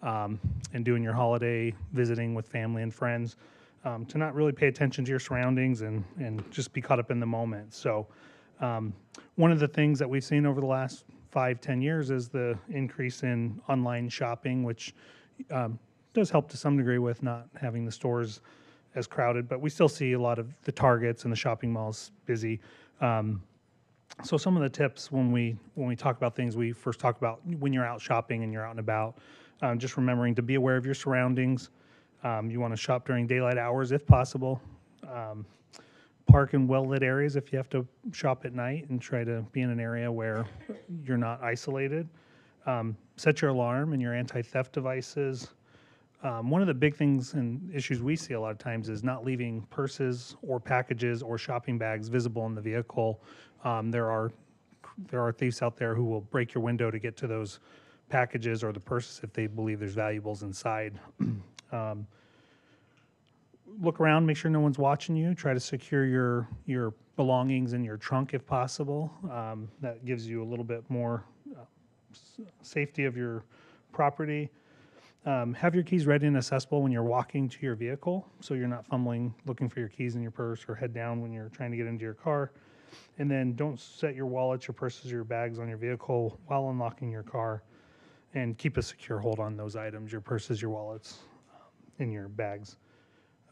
and doing your holiday visiting with family and friends, to not really pay attention to your surroundings and just be caught up in the moment. So one of the things that we've seen over the last 5-10 years is the increase in online shopping, which does help to some degree with not having the stores as crowded, but we still see a lot of the Targets and the shopping malls busy. So some of the tips when we talk about things, we first talk about when you're out shopping and you're out and about, just remembering to be aware of your surroundings. You want to shop during daylight hours if possible. Park in well-lit areas if you have to shop at night, and try to be in an area where you're not isolated. Set your alarm and your anti-theft devices. One of the big things and issues we see a lot of times is not leaving purses or packages or shopping bags visible in the vehicle. There are thieves out there who will break your window to get to those packages or the purses if they believe there's valuables inside. Look around, make sure no one's watching you. Try to secure your belongings in your trunk if possible. That gives you a little bit more safety of your property. Have your keys ready and accessible when you're walking to your vehicle, so you're not fumbling looking for your keys in your purse, or head down when you're trying to get into your car. And then don't set your wallets, your purses, your bags on your vehicle while unlocking your car, and keep a secure hold on those items, your purses, your wallets, and your bags.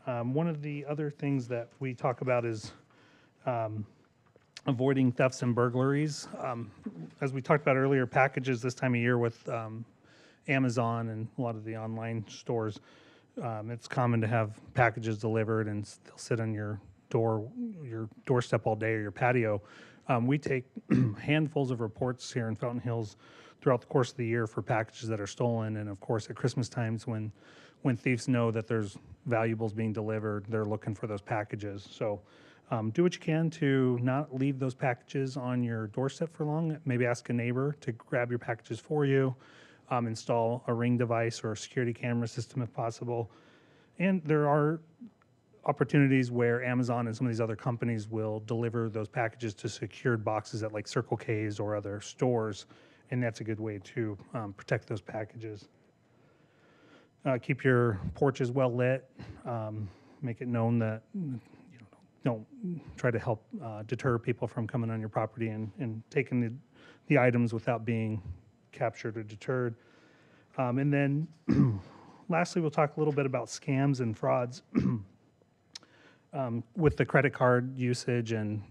One of the other things that we talk about is avoiding thefts and burglaries. As we talked about earlier, packages this time of year with Amazon and a lot of the online stores, it's common to have packages delivered and they'll sit on your doorstep all day, or your patio. We take handfuls of reports here in Fountain Hills throughout the course of the year for packages that are stolen, and of course at Christmas times when thieves know that there's valuables being delivered, they're looking for those packages. So do what you can to not leave those packages on your doorstep for long. Maybe ask a neighbor to grab your packages for you. Install a Ring device or a security camera system if possible. And there are opportunities where Amazon and some of these other companies will deliver those packages to secured boxes at like Circle K's or other stores, and that's a good way to protect those packages. Keep your porches well lit. Make it known that don't try to help deter people from coming on your property and taking the items without being captured or deterred. And then lastly, we'll talk a little bit about scams and frauds. With the credit card usage and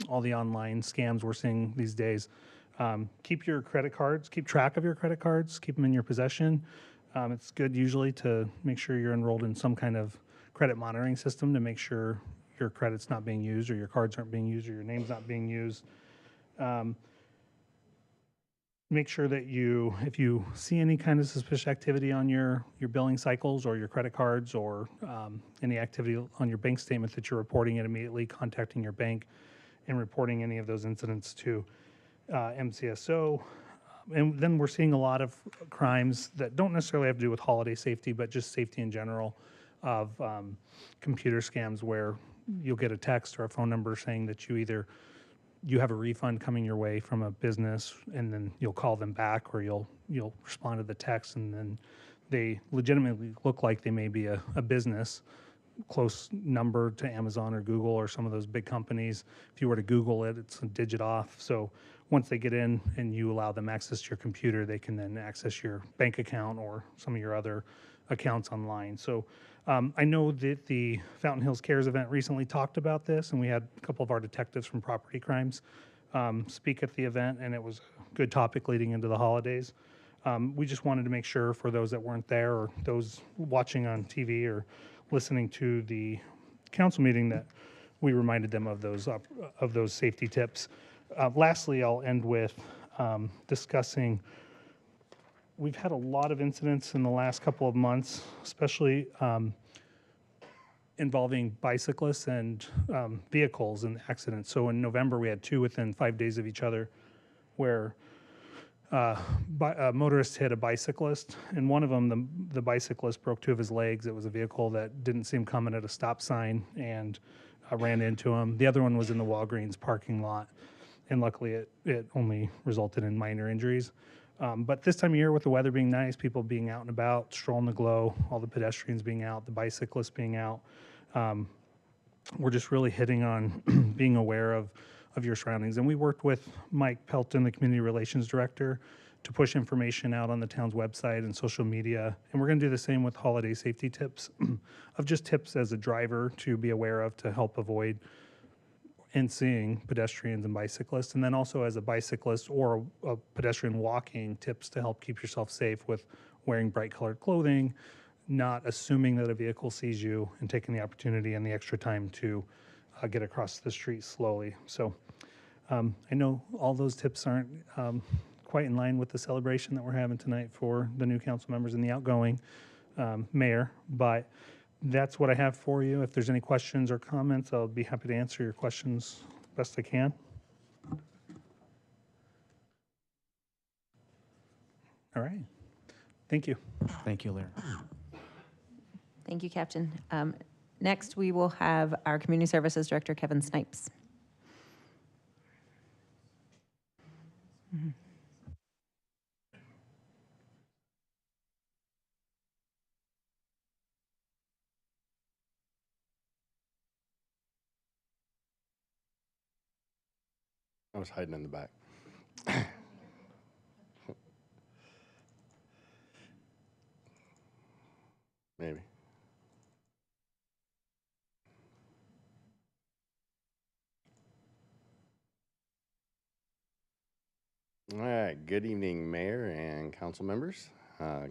all the online scams we're seeing these days, keep your credit cards, keep track of your credit cards, keep them in your possession. It's good usually to make sure you're enrolled in some kind of credit monitoring system to make sure your credit's not being used, or your cards aren't being used, or your name's not being used. Make sure that if you see any kind of suspicious activity on your billing cycles or your credit cards, or any activity on your bank statement, that you're reporting it immediately, contacting your bank and reporting any of those incidents to MCSO. And then we're seeing a lot of crimes that don't necessarily have to do with holiday safety, but just safety in general, of computer scams where you'll get a text or a phone number saying that you have a refund coming your way from a business, and then you'll call them back, or you'll respond to the text, and then they legitimately look like they may be a business, close number to Amazon or Google or some of those big companies. If you were to Google it, it's a digit off. So once they get in and you allow them access to your computer, they can then access your bank account or some of your other accounts online. So I know that the Fountain Hills Cares event recently talked about this, and we had a couple of our detectives from property crimes speak at the event, and it was a good topic leading into the holidays. We just wanted to make sure for those that weren't there, or those watching on TV or listening to the council meeting, that we reminded them of those safety tips. Lastly, I'll end with discussing. We've had a lot of incidents in the last couple of months, especially involving bicyclists and vehicles and accidents. So in November, we had 2 within 5 days of each other, where a motorist hit a bicyclist, and one of them, the bicyclist broke two of his legs. It was a vehicle that didn't see him coming at a stop sign and ran into him. The other one was in the Walgreens parking lot, and luckily it only resulted in minor injuries. But this time of year, with the weather being nice, people being out and about, strolling the glow, all the pedestrians being out, the bicyclists being out, we're just really hitting on being aware of your surroundings. And we worked with Mike Pelton, the Community Relations Director, to push information out on the town's website and social media. And we're going to do the same with holiday safety tips, of just tips as a driver to be aware of to help avoid and seeing pedestrians and bicyclists. And then also as a bicyclist or a pedestrian walking, tips to help keep yourself safe with wearing bright colored clothing, not assuming that a vehicle sees you, and taking the opportunity and the extra time to get across the street slowly. So I know all those tips aren't quite in line with the celebration that we're having tonight for the new council members and the outgoing mayor, but that's what I have for you. If there's any questions or comments, I'll be happy to answer your questions best I can. All right. Thank you. Thank you, Larry. Thank you, Captain. Next, we will have our Community Services Director, Kevin Snipes. I was hiding in the back. Maybe. All right, good evening, Mayor and council members.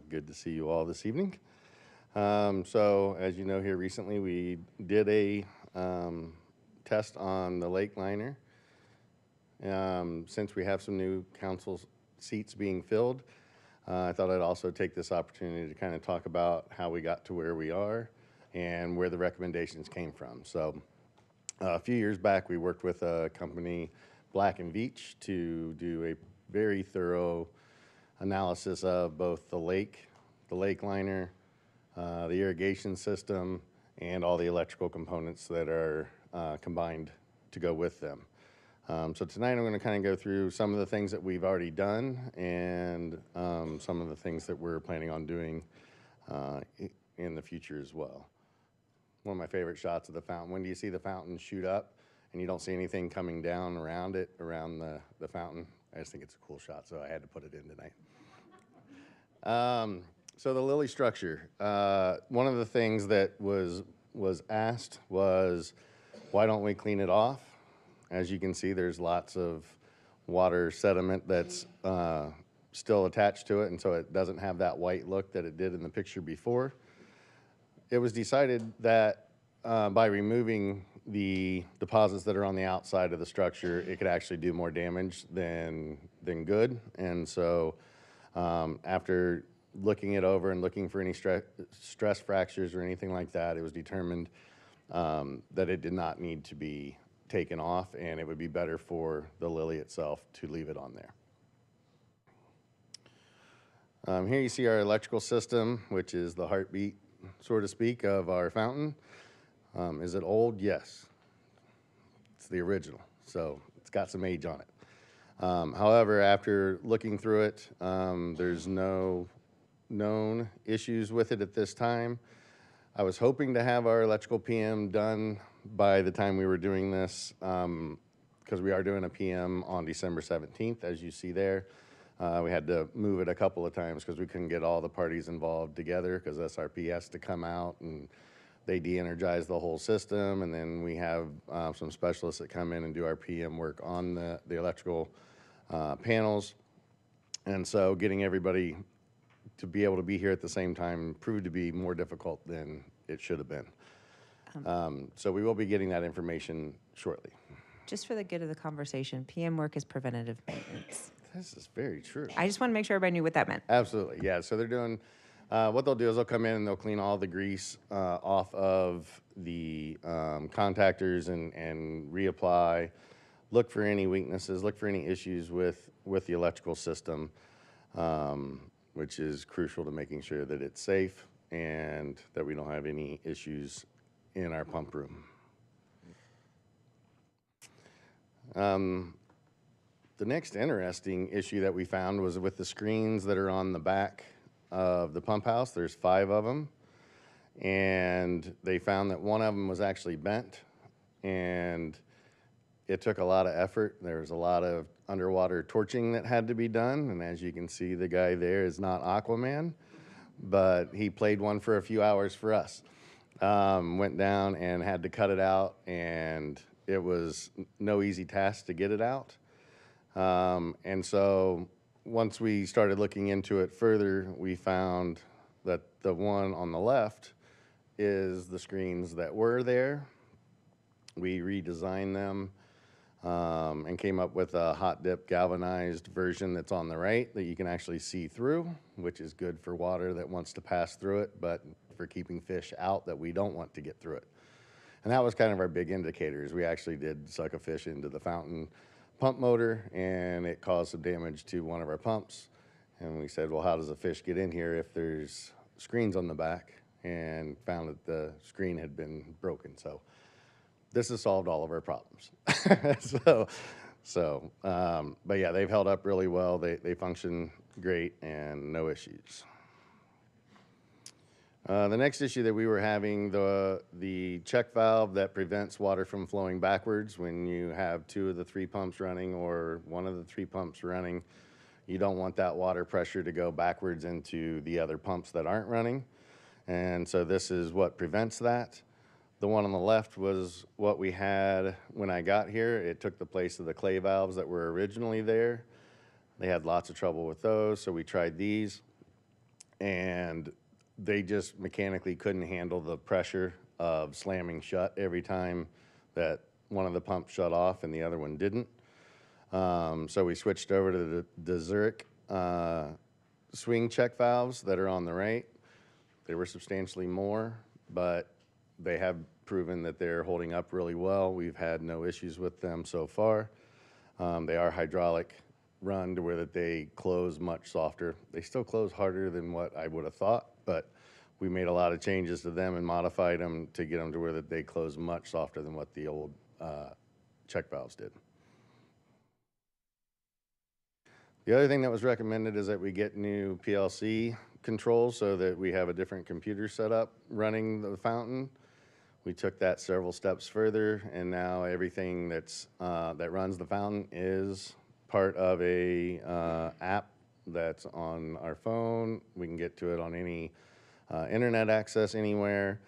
Good to see you all this evening. So as you know, here recently we did a test on the lake liner. Since we have some new council seats being filled, I thought I'd also take this opportunity to kind of talk about how we got to where we are and where the recommendations came from. So a few years back, we worked with a company, Black & Veatch, to do a very thorough analysis of both the lake liner, the irrigation system, and all the electrical components that are combined to go with them. So tonight I'm going to kind of go through some of the things that we've already done and some of the things that we're planning on doing in the future as well. One of my favorite shots of the fountain. When do you see the fountain shoot up and you don't see anything coming down around it, around the fountain? I just think it's a cool shot, so I had to put it in tonight. So the lily structure. One of the things that was asked was, why don't we clean it off? As you can see, there's lots of water sediment that's still attached to it, and so it doesn't have that white look that it did in the picture before. It was decided that by removing the deposits that are on the outside of the structure, it could actually do more damage than good. And so after looking it over and looking for any stress fractures or anything like that, it was determined that it did not need to be taken off, and it would be better for the lily itself to leave it on there. Here you see our electrical system, which is the heartbeat, so to speak, of our fountain. Is it old? Yes. It's the original, so it's got some age on it. However, after looking through it, there's no known issues with it at this time. I was hoping to have our electrical PM done by the time we were doing this, because we are doing a PM on December 17th, as you see there. We had to move it a couple of times because we couldn't get all the parties involved together, because SRP has to come out and they de-energize the whole system, and then we have some specialists that come in and do our PM work on the electrical panels. And so getting everybody to be able to be here at the same time proved to be more difficult than it should have been. So we will be getting that information shortly. Just for the good of the conversation, PM work is preventative maintenance. This is very true. I just want to make sure everybody knew what that meant. Absolutely, yeah. So they're doing, what they'll do is they'll come in and they'll clean all the grease off of the contactors and reapply, look for any weaknesses, look for any issues with the electrical system. which is crucial to making sure that it's safe and that we don't have any issues in our pump room. The next interesting issue that we found was with the screens that are on the back of the pump house. There's 5 of them, and they found that one of them was actually bent, and it took a lot of effort. There was a lot of underwater torching that had to be done, and as you can see, the guy there is not Aquaman, but he played one for a few hours for us. Went down and had to cut it out, and it was no easy task to get it out. And so once we started looking into it further, we found that the one on the left is the screens that were there. We redesigned them and came up with a hot dip galvanized version that's on the right that you can actually see through, which is good for water that wants to pass through it, but for keeping fish out that we don't want to get through it. And that was kind of our big indicators. We actually did suck a fish into the fountain pump motor, and it caused some damage to one of our pumps. And we said, well, how does a fish get in here if there's screens on the back? And found that the screen had been broken. So this has solved all of our problems. But yeah, they've held up really well. They function great and no issues. The next issue that we were having, the check valve that prevents water from flowing backwards when you have 2 of the 3 pumps running or 1 of the 3 pumps running. You don't want that water pressure to go backwards into the other pumps that aren't running. And so this is what prevents that. The one on the left was what we had when I got here. It took the place of the clay valves that were originally there. They had lots of trouble with those, so we tried these. And they just mechanically couldn't handle the pressure of slamming shut every time that one of the pumps shut off and the other one didn't. So we switched over to the Zurich swing check valves that are on the right. They were substantially more, but they have proven that they're holding up really well. We've had no issues with them so far. They are hydraulic run to where that they close much softer. They still close harder than what I would have thought, but we made a lot of changes to them and modified them to get them to where that they close much softer than what the old check valves did. The other thing that was recommended is that we get new PLC controls so that we have a different computer setup running the fountain. We took that several steps further, and now everything that runs the fountain is part of a app that's on our phone. We can get to it on any internet access anywhere.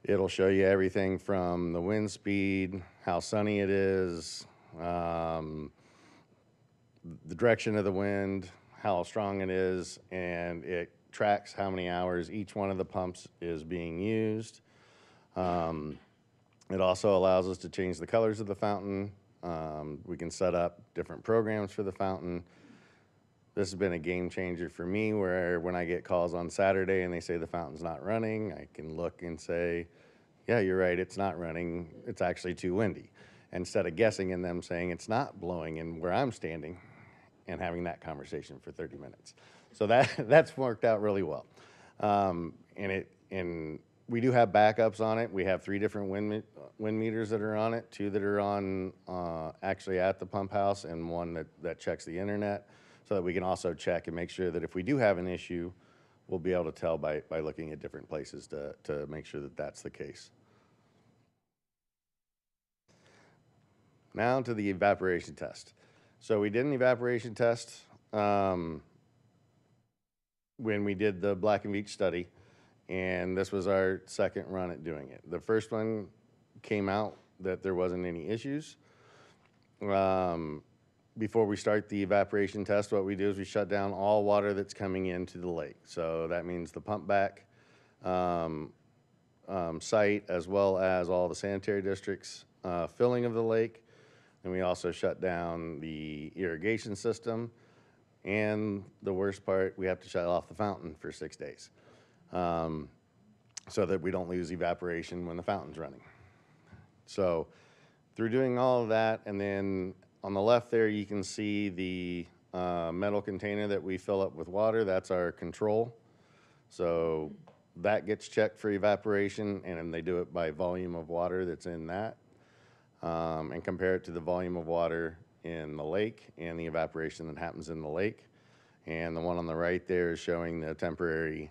It'll show you everything from the wind speed, how sunny it is, the direction of the wind, how strong it is, and it tracks how many hours each one of the pumps is being used. It also allows us to change the colors of the fountain. We can set up different programs for the fountain. This has been a game changer for me, where when I get calls on Saturday and they say the fountain's not running, I can look and say, yeah, you're right, it's not running. It's actually too windy. Instead of guessing and them saying it's not blowing in where I'm standing and having that conversation for 30 minutes. So that's worked out really well. And we do have backups on it. We have 3 different wind meters that are on it, 2 that are on actually at the pump house, and 1 that checks the internet, so that we can also check and make sure that if we do have an issue, we'll be able to tell by looking at different places to make sure that that's the case. Now to the evaporation test. So we did an evaporation test when we did the Black and Beach study, and this was our second run at doing it. The first one came out that there wasn't any issues. Before we start the evaporation test, what we do is we shut down all water that's coming into the lake. So that means the pump back site, as well as all the sanitary districts filling of the lake. And we also shut down the irrigation system. And the worst part, we have to shut off the fountain for 6 days so that we don't lose evaporation when the fountain's running. So through doing all of that, and then on the left there, you can see the metal container that we fill up with water, that's our control. So that gets checked for evaporation, and then they do it by volume of water that's in that, and compare it to the volume of water in the lake and the evaporation that happens in the lake. And the one on the right there is showing the temporary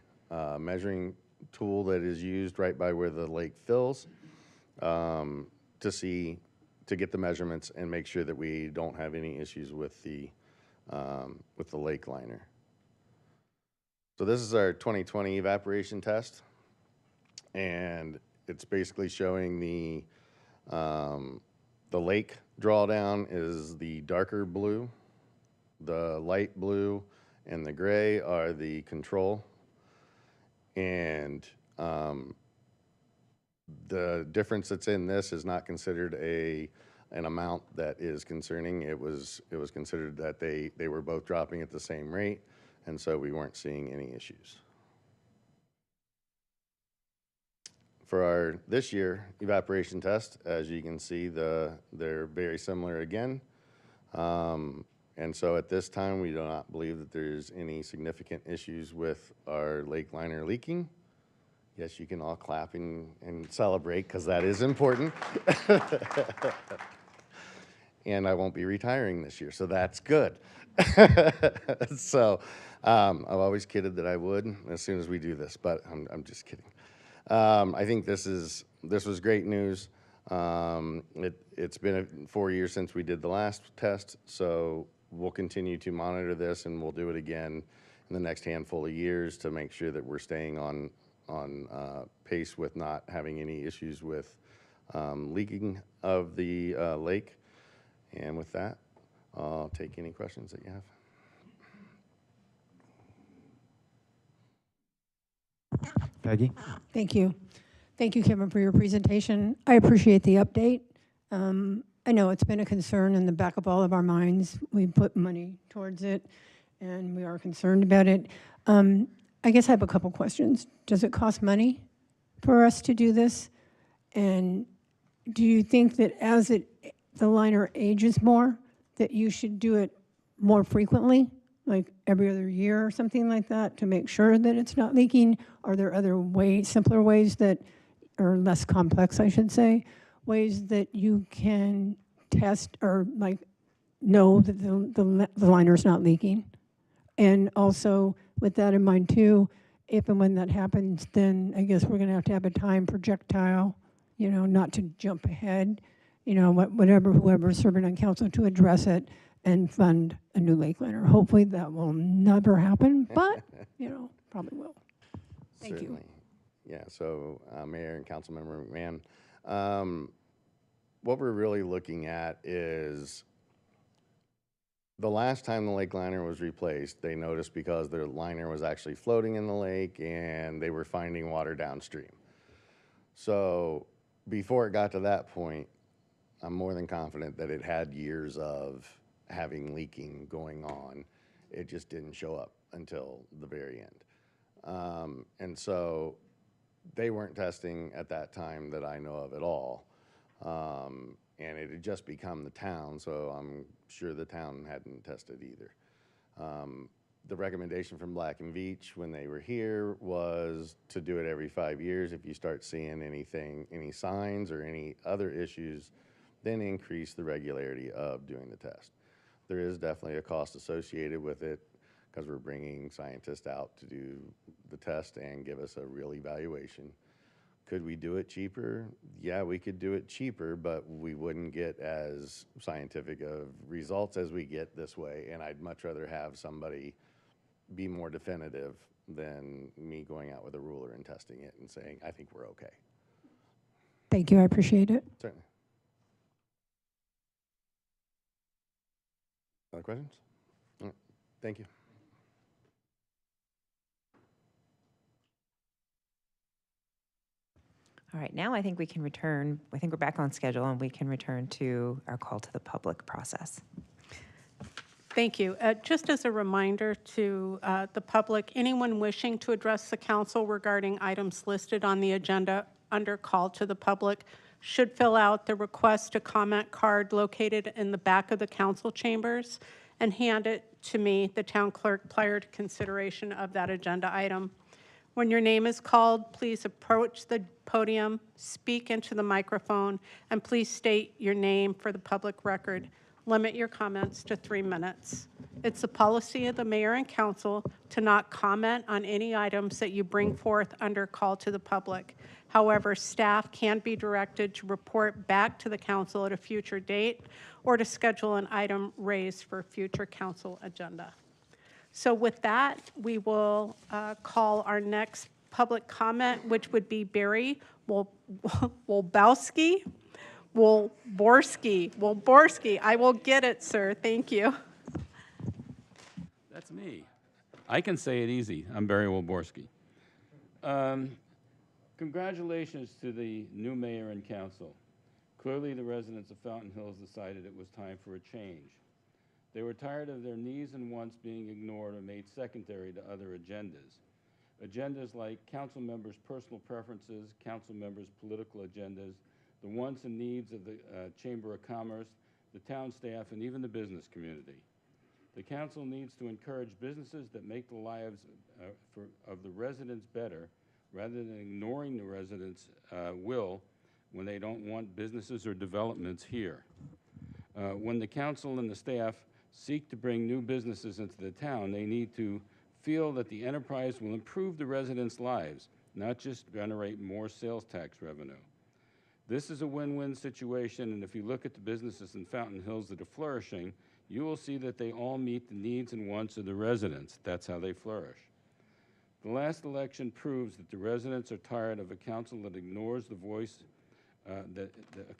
measuring tool that is used right by where the lake fills, to get the measurements and make sure that we don't have any issues with the lake liner. So this is our 2020 evaporation test, and it's basically showing the lake drawdown is the darker blue, the light blue and the gray are the control, and the difference that's in this is not considered an amount that is concerning. It was considered that they were both dropping at the same rate, and so we weren't seeing any issues. For our this year evaporation test, as you can see, they're very similar again. And so at this time, we do not believe that there's any significant issues with our lake liner leaking. Yes, you can all clap and celebrate, because that is important. And I won't be retiring this year, so that's good. So I've always kidded that I would as soon as we do this, but I'm just kidding. I think this was great news. It's been 4 years since we did the last test, so we'll continue to monitor this, and we'll do it again in the next handful of years to make sure that we're staying on pace with not having any issues with leaking of the lake. And with that, I'll take any questions that you have. Peggy? Thank you. Thank you, Kevin, for your presentation. I appreciate the update. I know it's been a concern in the back of all of our minds. We put money towards it, and we are concerned about it. I guess I have a couple questions. Does it cost money for us to do this? And do you think that as the liner ages more, that you should do it more frequently, like every other year or something like that, to make sure that it's not leaking? Are there other ways, simpler ways that, or less complex, I should say, ways that you can test or like know that the liner's not leaking? And also, with that in mind too, if and when that happens, then I guess we're gonna have to have a time projectile, not to jump ahead, whoever's serving on council to address it and fund a new lake liner. Hopefully that will never happen, but, probably will. Thank you. Yeah, so Mayor and Councilmember McMahon, what we're really looking at is the last time the lake liner was replaced, they noticed because the liner was actually floating in the lake and they were finding water downstream. So before it got to that point, I'm more than confident that it had years of having leaking going on. It just didn't show up until the very end. And so they weren't testing at that time that I know of at all. And it had just become the town, so I'm sure the town hadn't tested either. The recommendation from Black and Veatch when they were here was to do it every 5 years. If you start seeing any signs or any other issues, then increase the regularity of doing the test. There is definitely a cost associated with it because we're bringing scientists out to do the test and give us a real evaluation. Could we do it cheaper? Yeah, we could do it cheaper, but we wouldn't get as scientific of results as we get this way. And I'd much rather have somebody be more definitive than me going out with a ruler and testing it and saying, I think we're okay. Thank you, I appreciate it. Certainly. Other questions? All right. Thank you. All right, now I think we can return, I think we're back on schedule and we can return to our call to the public process. Thank you. Just as a reminder to the public, anyone wishing to address the council regarding items listed on the agenda under call to the public should fill out the request to comment card located in the back of the council chambers and hand it to me, the town clerk, prior to consideration of that agenda item. When your name is called, please approach the podium, speak into the microphone, and please state your name for the public record. Limit your comments to 3 minutes. It's the policy of the mayor and council to not comment on any items that you bring forth under call to the public. However, staff can be directed to report back to the council at a future date or to schedule an item raised for a future council agenda. So with that, we will call our next public comment, which would be Barry Wolbowski. Wolborski. I will get it, sir. Thank you. That's me. I can say it easy. I'm Barry Wolborski. Congratulations to the new mayor and council. Clearly, the residents of Fountain Hills decided it was time for a change. They were tired of their needs and wants being ignored or made secondary to other agendas. Agendas like council members' personal preferences, council members' political agendas, the wants and needs of the Chamber of Commerce, the town staff, and even the business community. The council needs to encourage businesses that make the lives of the residents better, rather than ignoring the residents' will when they don't want businesses or developments here. When the council and the staff seek to bring new businesses into the town, they need to feel that the enterprise will improve the residents' lives, not just generate more sales tax revenue. This is a win-win situation, and if you look at the businesses in Fountain Hills that are flourishing, you will see that they all meet the needs and wants of the residents. That's how they flourish. The last election proves that the residents are tired of a council that ignores the voice, a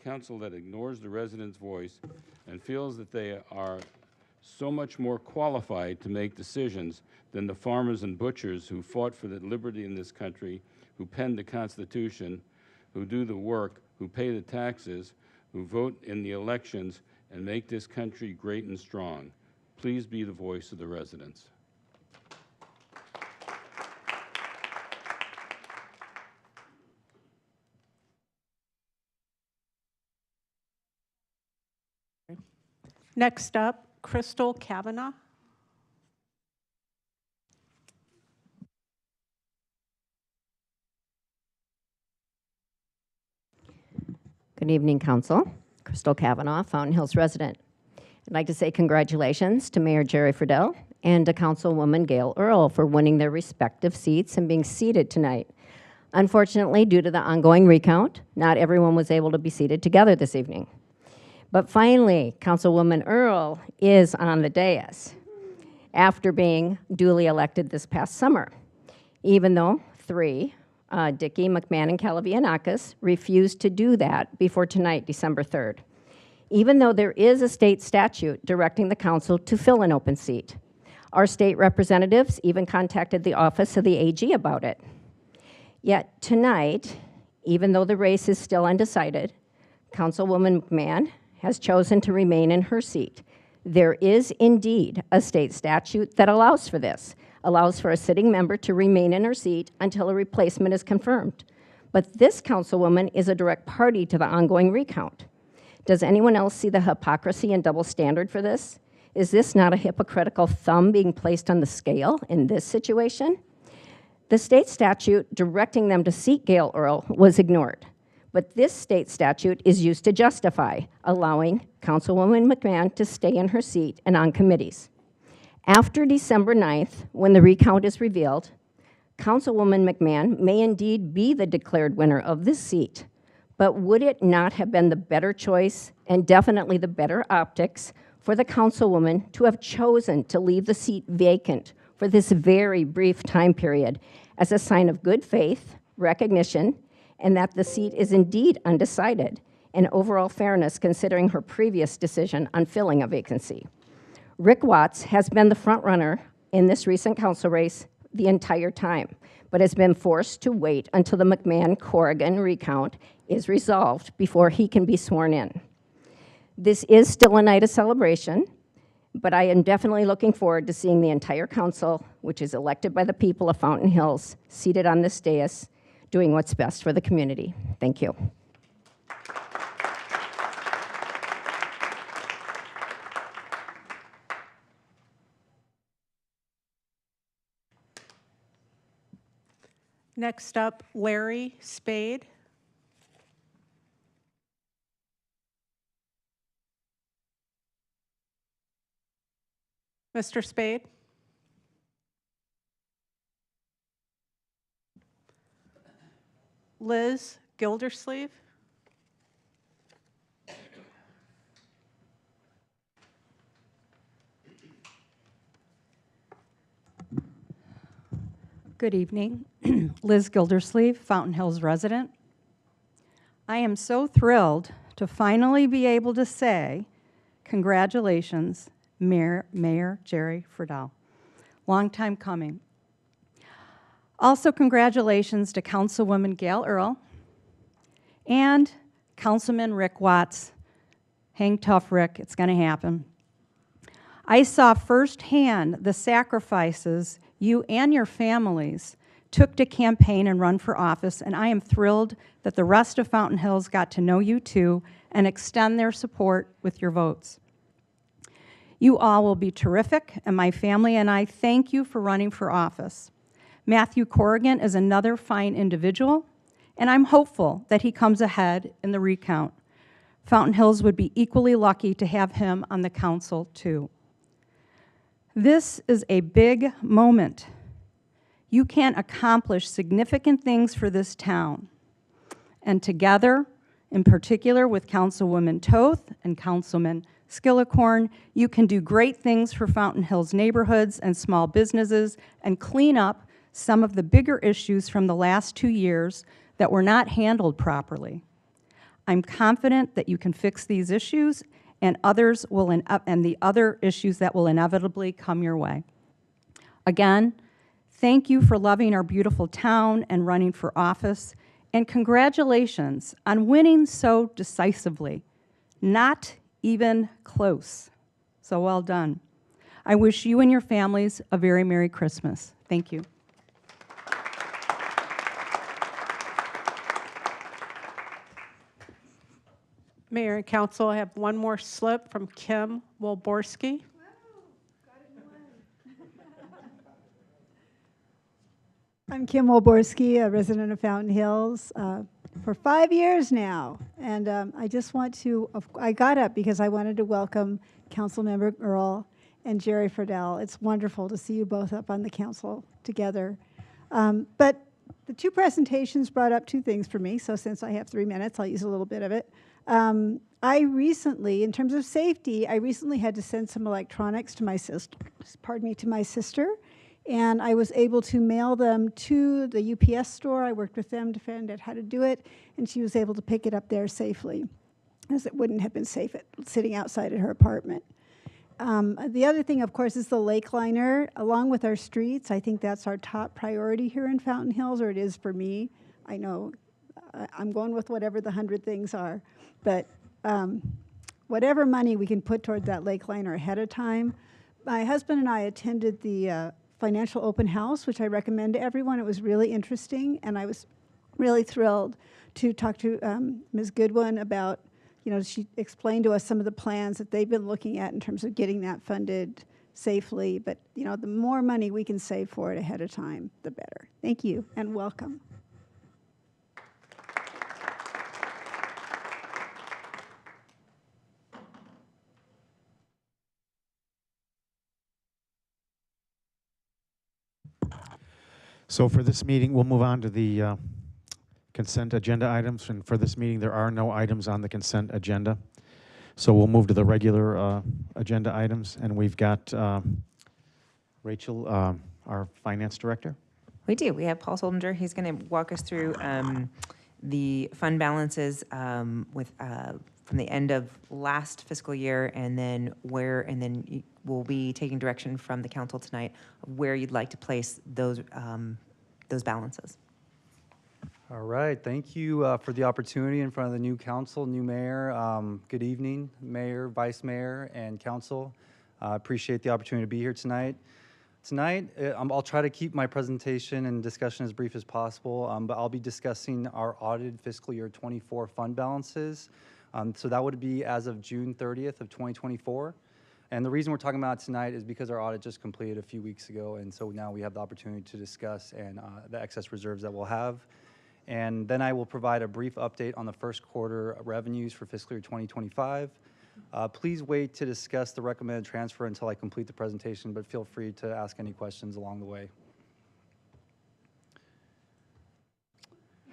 council that ignores the residents' voice and feels that they are so much more qualified to make decisions than the farmers and butchers who fought for the liberty in this country, who penned the Constitution, who do the work, who pay the taxes, who vote in the elections, and make this country great and strong. Please be the voice of the residents. Next up, Crystal Kavanaugh. Good evening, Council. Crystal Kavanaugh, Fountain Hills resident. I'd like to say congratulations to Mayor Jerry Friedel and to Councilwoman Gail Earl for winning their respective seats and being seated tonight. Unfortunately, due to the ongoing recount, not everyone was able to be seated together this evening. But finally, Councilwoman Earl is on the dais after being duly elected this past summer, even though three, Dickey, McMahon, and Calavianakis, refused to do that before tonight, December 3rd, even though there is a state statute directing the council to fill an open seat. Our state representatives even contacted the office of the AG about it. Yet tonight, even though the race is still undecided, Councilwoman McMahon has chosen to remain in her seat. There is indeed a state statute that allows for this, allows for a sitting member to remain in her seat until a replacement is confirmed. But this councilwoman is a direct party to the ongoing recount. Does anyone else see the hypocrisy and double standard for this? Is this not a hypocritical thumb being placed on the scale in this situation? The state statute directing them to seat Gail Earl was ignored. But this state statute is used to justify allowing Councilwoman McMahon to stay in her seat and on committees. After December 9th, when the recount is revealed, Councilwoman McMahon may indeed be the declared winner of this seat, but would it not have been the better choice and definitely the better optics for the councilwoman to have chosen to leave the seat vacant for this very brief time period as a sign of good faith, recognition, and that the seat is indeed undecided, and overall fairness considering her previous decision on filling a vacancy. Rick Watts has been the front runner in this recent council race the entire time, but has been forced to wait until the McMahon-Corrigan recount is resolved before he can be sworn in. This is still a night of celebration, but I am definitely looking forward to seeing the entire council, which is elected by the people of Fountain Hills, seated on this dais, doing what's best for the community. Thank you. Next up, Larry Spade. Mr. Spade? Liz Gildersleeve? Good evening. Liz Gildersleeve, Fountain Hills resident. I am so thrilled to finally be able to say congratulations, Mayor Jerry Friedel. Long time coming. Also, congratulations to Councilwoman Gail Earl and Councilman Rick Watts. Hang tough, Rick, it's going to happen. I saw firsthand the sacrifices you and your families took to campaign and run for office, and I am thrilled that the rest of Fountain Hills got to know you too and extend their support with your votes. You all will be terrific, and my family and I thank you for running for office. Matthew Corrigan is another fine individual, and I'm hopeful that he comes ahead in the recount. Fountain Hills would be equally lucky to have him on the council too. This is a big moment. You can accomplish significant things for this town. And together, in particular with Councilwoman Toth and Councilman Skillicorn, you can do great things for Fountain Hills neighborhoods and small businesses and clean up some of the bigger issues from the last 2 years that were not handled properly. I'm confident that you can fix these issues and the other issues that will inevitably come your way. Again, thank you for loving our beautiful town and running for office, and congratulations on winning so decisively. Not even close. So well done. I wish you and your families a very Merry Christmas. Thank you. Mayor and Council, I have one more slip from Kim Wolborski. I'm Kim Wolborski, a resident of Fountain Hills for 5 years now. And I just want to, I got up because I wanted to welcome Councilmember Earl and Jerry Friedel. It's wonderful to see you both up on the council together. But the two presentations brought up two things for me. So since I have 3 minutes, I'll use a little bit of it. I recently, in terms of safety, I recently had to send some electronics to my sister, and I was able to mail them to the UPS store. I worked with them to find out how to do it, and she was able to pick it up there safely, as it wouldn't have been safe sitting outside at her apartment. The other thing, of course, is the lake liner. Along with our streets, I think that's our top priority here in Fountain Hills, or it is for me. I know I'm going with whatever the 100 things are, but whatever money we can put toward that lake liner ahead of time. My husband and I attended the financial open house, which I recommend to everyone. It was really interesting, and I was really thrilled to talk to Ms. Goodwin about, she explained to us some of the plans that they've been looking at in terms of getting that funded safely. But, the more money we can save for it ahead of time, the better. Thank you, and welcome. So for this meeting, we'll move on to the consent agenda items. And for this meeting, there are no items on the consent agenda. So we'll move to the regular agenda items. And we've got Rachel, our finance director. We do. We have Paul Soldinger. He's going to walk us through the fund balances from the end of last fiscal year, and then we'll be taking direction from the council tonight of where you'd like to place those balances. All right, thank you for the opportunity in front of the new council, new mayor. Good evening, mayor, vice mayor, and council. Appreciate the opportunity to be here tonight. Tonight, I'll try to keep my presentation and discussion as brief as possible, but I'll be discussing our audited fiscal year 24 fund balances. So that would be as of June 30th of 2024. And the reason we're talking about it tonight is because our audit just completed a few weeks ago, and so now we have the opportunity to discuss and the excess reserves that we'll have. And then I will provide a brief update on the first quarter revenues for fiscal year 2025. Please wait to discuss the recommended transfer until I complete the presentation, but feel free to ask any questions along the way.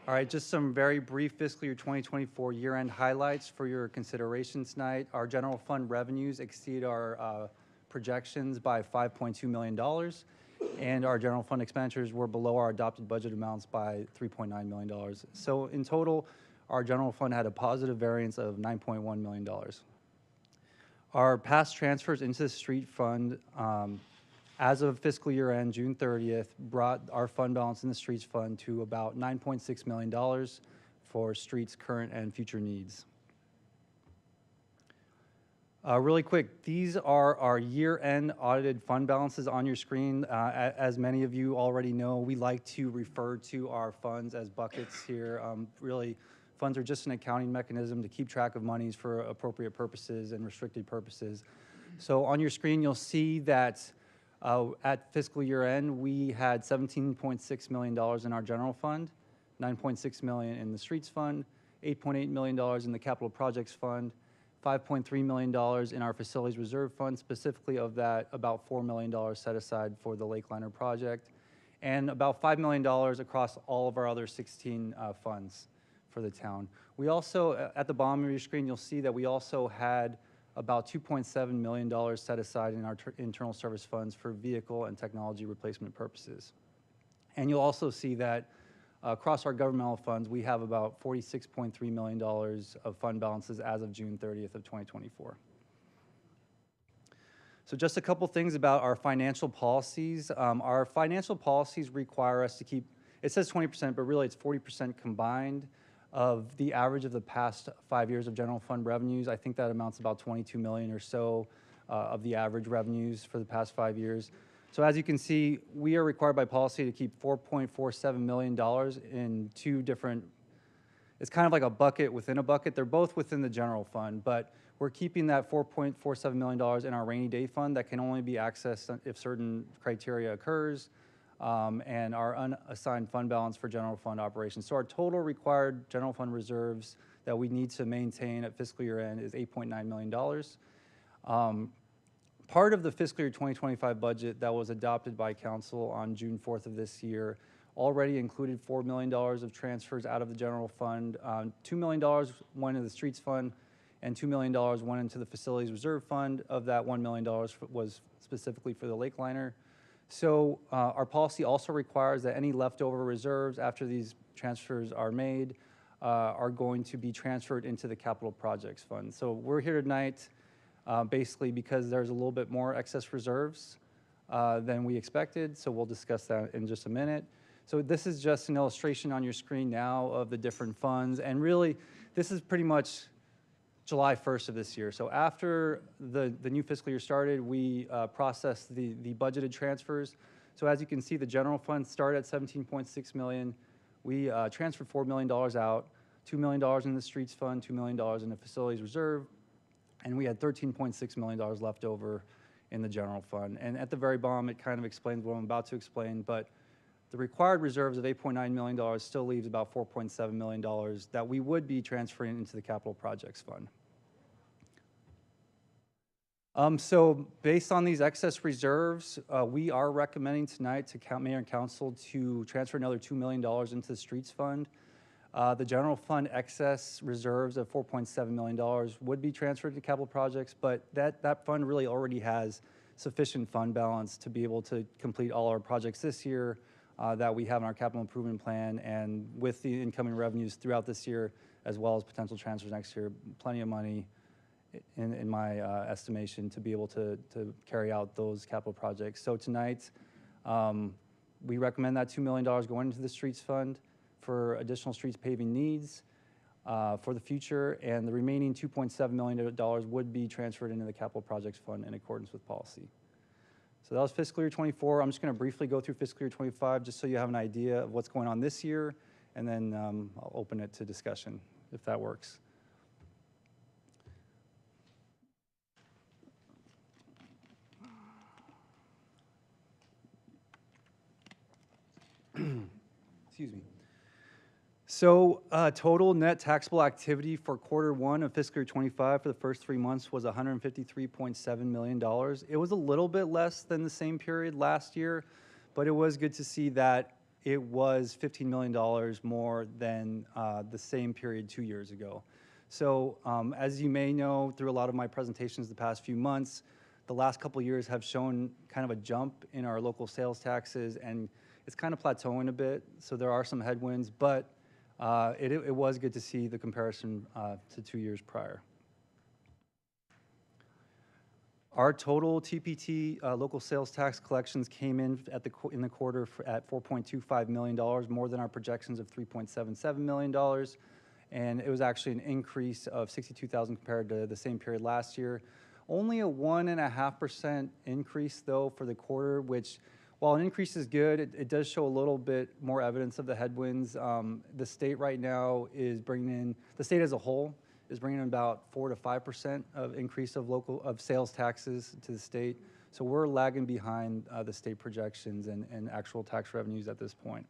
All right, just some very brief fiscal year 2024 year-end highlights for your consideration tonight. Our general fund revenues exceed our projections by $5.2 million, and our general fund expenditures were below our adopted budget amounts by $3.9 million. So in total, our general fund had a positive variance of $9.1 million. Our past transfers into the street fund as of fiscal year end, June 30th, brought our fund balance in the streets fund to about $9.6 million for streets' current and future needs. Really quick, these are our year-end audited fund balances on your screen. As many of you already know, we like to refer to our funds as buckets here. Really, funds are just an accounting mechanism to keep track of monies for appropriate purposes and restricted purposes. So on your screen, you'll see that at fiscal year end, we had $17.6 million in our general fund, $9.6 million in the streets fund, $8.8 million in the capital projects fund, $5.3 million in our facilities reserve fund, specifically of that, about $4 million set aside for the Lakeliner project, and about $5 million across all of our other 16 funds for the town. We also, at the bottom of your screen, you'll see that we also had about $2.7 million set aside in our internal service funds for vehicle and technology replacement purposes. And you'll also see that across our governmental funds, we have about $46.3 million of fund balances as of June 30th of 2024. So just a couple things about our financial policies. Our financial policies require us to keep, it says 20%, but really it's 40% combined of the average of the past 5 years of general fund revenues. I think that amounts to about 22 million or so of the average revenues for the past 5 years. So as you can see, we are required by policy to keep $4.47 million in two different, it's kind of like a bucket within a bucket. They're both within the general fund, but we're keeping that $4.47 million in our rainy day fund that can only be accessed if certain criteria occurs. And our unassigned fund balance for general fund operations. So our total required general fund reserves that we need to maintain at fiscal year end is $8.9 million. Part of the fiscal year 2025 budget that was adopted by council on June 4th of this year already included $4 million of transfers out of the general fund. $2 million went into the streets fund, and $2 million went into the facilities reserve fund. Of that, $1 million was specifically for the Lakeliner. So our policy also requires that any leftover reserves after these transfers are made are going to be transferred into the capital projects fund. So we're here tonight basically because there's a little bit more excess reserves than we expected. So we'll discuss that in just a minute. So this is just an illustration on your screen now of the different funds. And really, this is pretty much July 1st of this year. So after the new fiscal year started, we processed the budgeted transfers. So as you can see, the general fund started at $17.6 million. We transferred $4 million out, $2 million in the streets fund, $2 million in the facilities reserve, and we had $13.6 million left over in the general fund. And at the very bottom, it kind of explains what I'm about to explain, but the required reserves of $8.9 million still leaves about $4.7 million that we would be transferring into the capital projects fund. So based on these excess reserves, we are recommending tonight to Mayor and Council to transfer another $2 million into the streets fund. The general fund excess reserves of $4.7 million would be transferred to capital projects, but that fund really already has sufficient fund balance to be able to complete all our projects this year that we have in our capital improvement plan, and with the incoming revenues throughout this year, as well as potential transfers next year, plenty of money in my estimation to be able to carry out those capital projects. So tonight, we recommend that $2 million going into the streets fund for additional streets paving needs for the future, and the remaining $2.7 million would be transferred into the capital projects fund in accordance with policy. So that was fiscal year 24. I'm just going to briefly go through fiscal year 25 just so you have an idea of what's going on this year, and then I'll open it to discussion if that works. Excuse me. So total net taxable activity for Q1 of fiscal year 25 for the first 3 months was $153.7 million. It was a little bit less than the same period last year, but it was good to see that it was $15 million more than the same period 2 years ago. So as you may know, through a lot of my presentations the past few months, the last couple of years have shown kind of a jump in our local sales taxes, and it's kind of plateauing a bit. So there are some headwinds, but it was good to see the comparison to 2 years prior. Our total TPT local sales tax collections came in in the quarter at $4.25 million, more than our projections of $3.77 million. And it was actually an increase of $62,000 compared to the same period last year. Only a 1.5% increase, though, for the quarter, which, while an increase is good, it does show a little bit more evidence of the headwinds. The state right now is bringing in, the state as a whole is bringing in about 4 to 5% of increase of sales taxes to the state. So we're lagging behind the state projections and actual tax revenues at this point.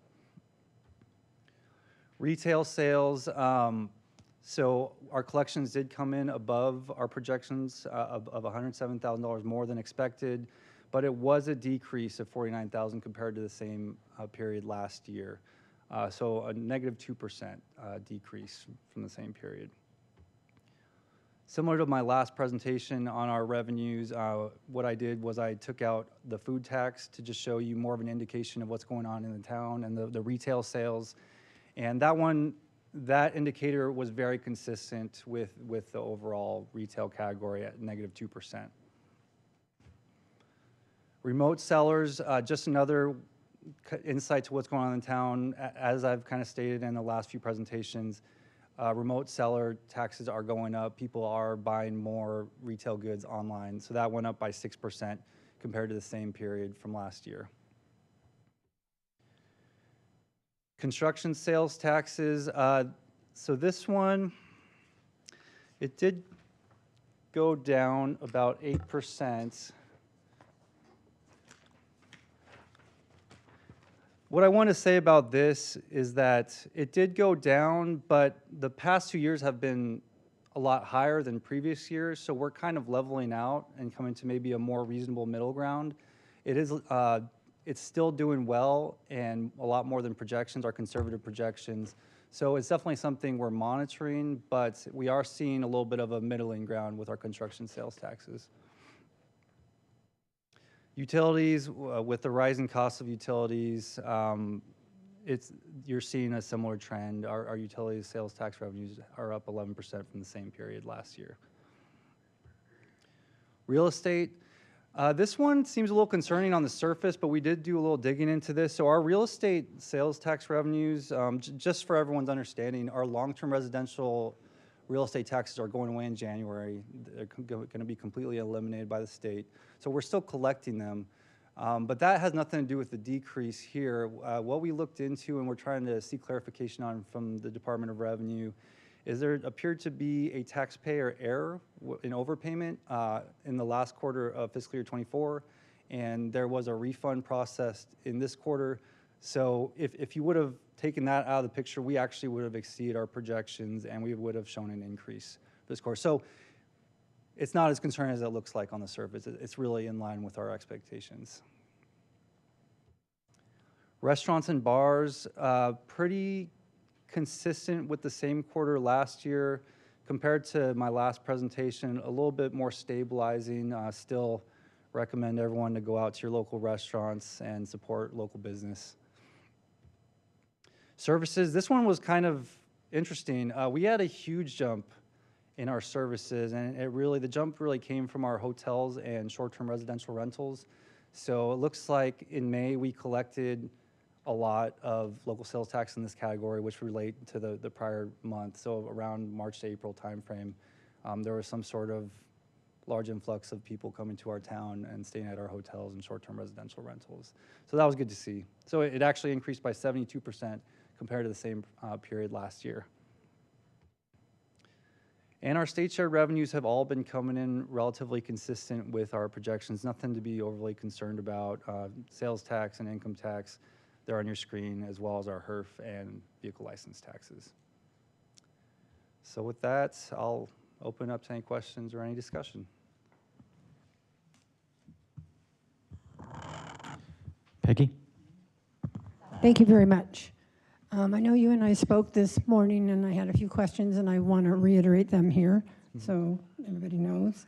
Retail sales, so our collections did come in above our projections of $107,000 more than expected, but it was a decrease of $49,000 compared to the same period last year. So a negative 2% decrease from the same period. Similar to my last presentation on our revenues, what I did was I took out the food tax to just show you more of an indication of what's going on in the town and the retail sales. And that indicator was very consistent with the overall retail category at negative 2%. Remote sellers, just another insight to what's going on in town. As I've kind of stated in the last few presentations, remote seller taxes are going up. People are buying more retail goods online. So that went up by 6% compared to the same period from last year. Construction sales taxes. So this one, it did go down about 8%. What I want to say about this is that it did go down, but the past 2 years have been a lot higher than previous years, so we're kind of leveling out and coming to maybe a more reasonable middle ground. It's still doing well and a lot more than projections, our conservative projections. So it's definitely something we're monitoring, but we are seeing a little bit of a middling ground with our construction sales taxes. Utilities, with the rising cost of utilities, you're seeing a similar trend. Our utility sales tax revenues are up 11% from the same period last year. Real estate, this one seems a little concerning on the surface, but we did do a little digging into this. So our real estate sales tax revenues, just for everyone's understanding, our long-term residential real estate taxes are going away in January. They're going to be completely eliminated by the state. So we're still collecting them. But that has nothing to do with the decrease here. What we looked into and we're trying to seek clarification on from the Department of Revenue is there appeared to be a taxpayer error in overpayment in the last quarter of fiscal year 24, and there was a refund processed in this quarter. So if you would have taken that out of the picture, we actually would have exceeded our projections and we would have shown an increase this quarter. So it's not as concerning as it looks like on the surface. It's really in line with our expectations. Restaurants and bars, pretty consistent with the same quarter last year. Compared to my last presentation, a little bit more stabilizing. Still recommend everyone to go out to your local restaurants and support local business. Services, this one was kind of interesting. We had a huge jump in our services, and the jump really came from our hotels and short-term residential rentals. So it looks like in May we collected a lot of local sales tax in this category, which relate to the prior month. So around March to April timeframe, there was some sort of large influx of people coming to our town and staying at our hotels and short-term residential rentals. So that was good to see. So it actually increased by 72% compared to the same period last year. And our state share revenues have all been coming in relatively consistent with our projections. Nothing to be overly concerned about. Sales tax and income tax, They're on your screen, as well as our HERF and vehicle license taxes. So with that, I'll open up to any questions or any discussion. Peggy? Thank you very much. I know you and I spoke this morning, and I had a few questions, and I want to reiterate them here so everybody knows.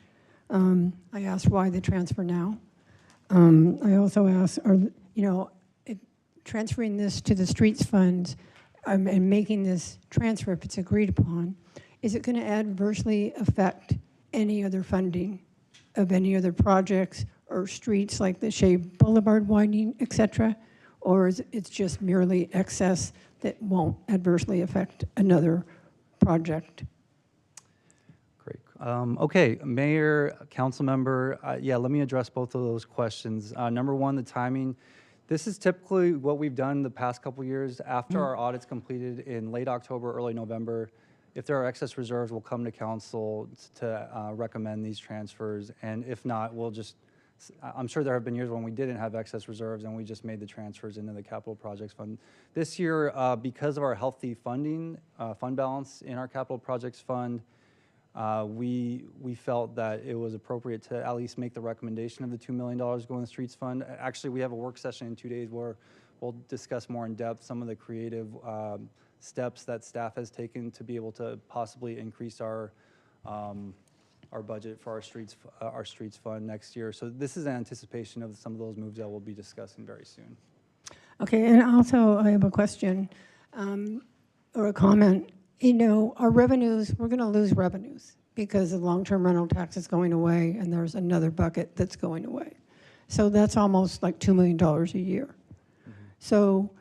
I asked why the transfer now. I also asked, transferring this to the streets fund and making this transfer, if it's agreed upon, is it going to adversely affect any other funding of any other projects or streets like the Shea Boulevard widening, et cetera? Or is it just merely excess that won't adversely affect another project? Great. Okay, Mayor, council member, yeah, let me address both of those questions. Number one, the timing. This is typically what we've done the past couple years. After our audit's completed in late October, early November, if there are excess reserves, we'll come to council to recommend these transfers. And if not, we'll just, I'm sure there have been years when we didn't have excess reserves and we just made the transfers into the capital projects fund. This year, because of our healthy funding, fund balance in our capital projects fund, we felt that it was appropriate to at least make the recommendation of the $2 million go in the streets fund. Actually, we have a work session in 2 days where we'll discuss more in depth some of the creative steps that staff has taken to be able to possibly increase our budget for our streets fund next year. So this is an anticipation of some of those moves that we'll be discussing very soon. Okay, and also I have a question or a comment. Our revenues, we're going to lose revenues because the long-term rental tax is going away and there's another bucket that's going away. So that's almost like $2 million a year. Mm-hmm. So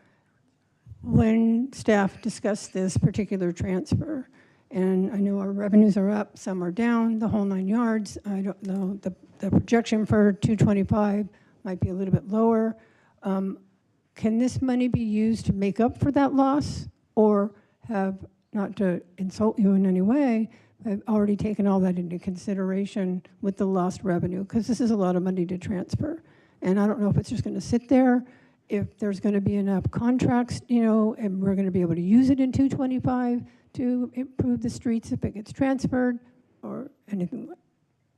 when staff discussed this particular transfer, and I know our revenues are up, some are down, the whole 9 yards. I don't know, the projection for 225 might be a little bit lower. Can this money be used to make up for that loss, or have, not to insult you in any way, I've already taken all that into consideration with the lost revenue? Because this is a lot of money to transfer. And I don't know if it's just going to sit there, if there's going to be enough contracts, and we're going to be able to use it in 225 to improve the streets if it gets transferred, or anything.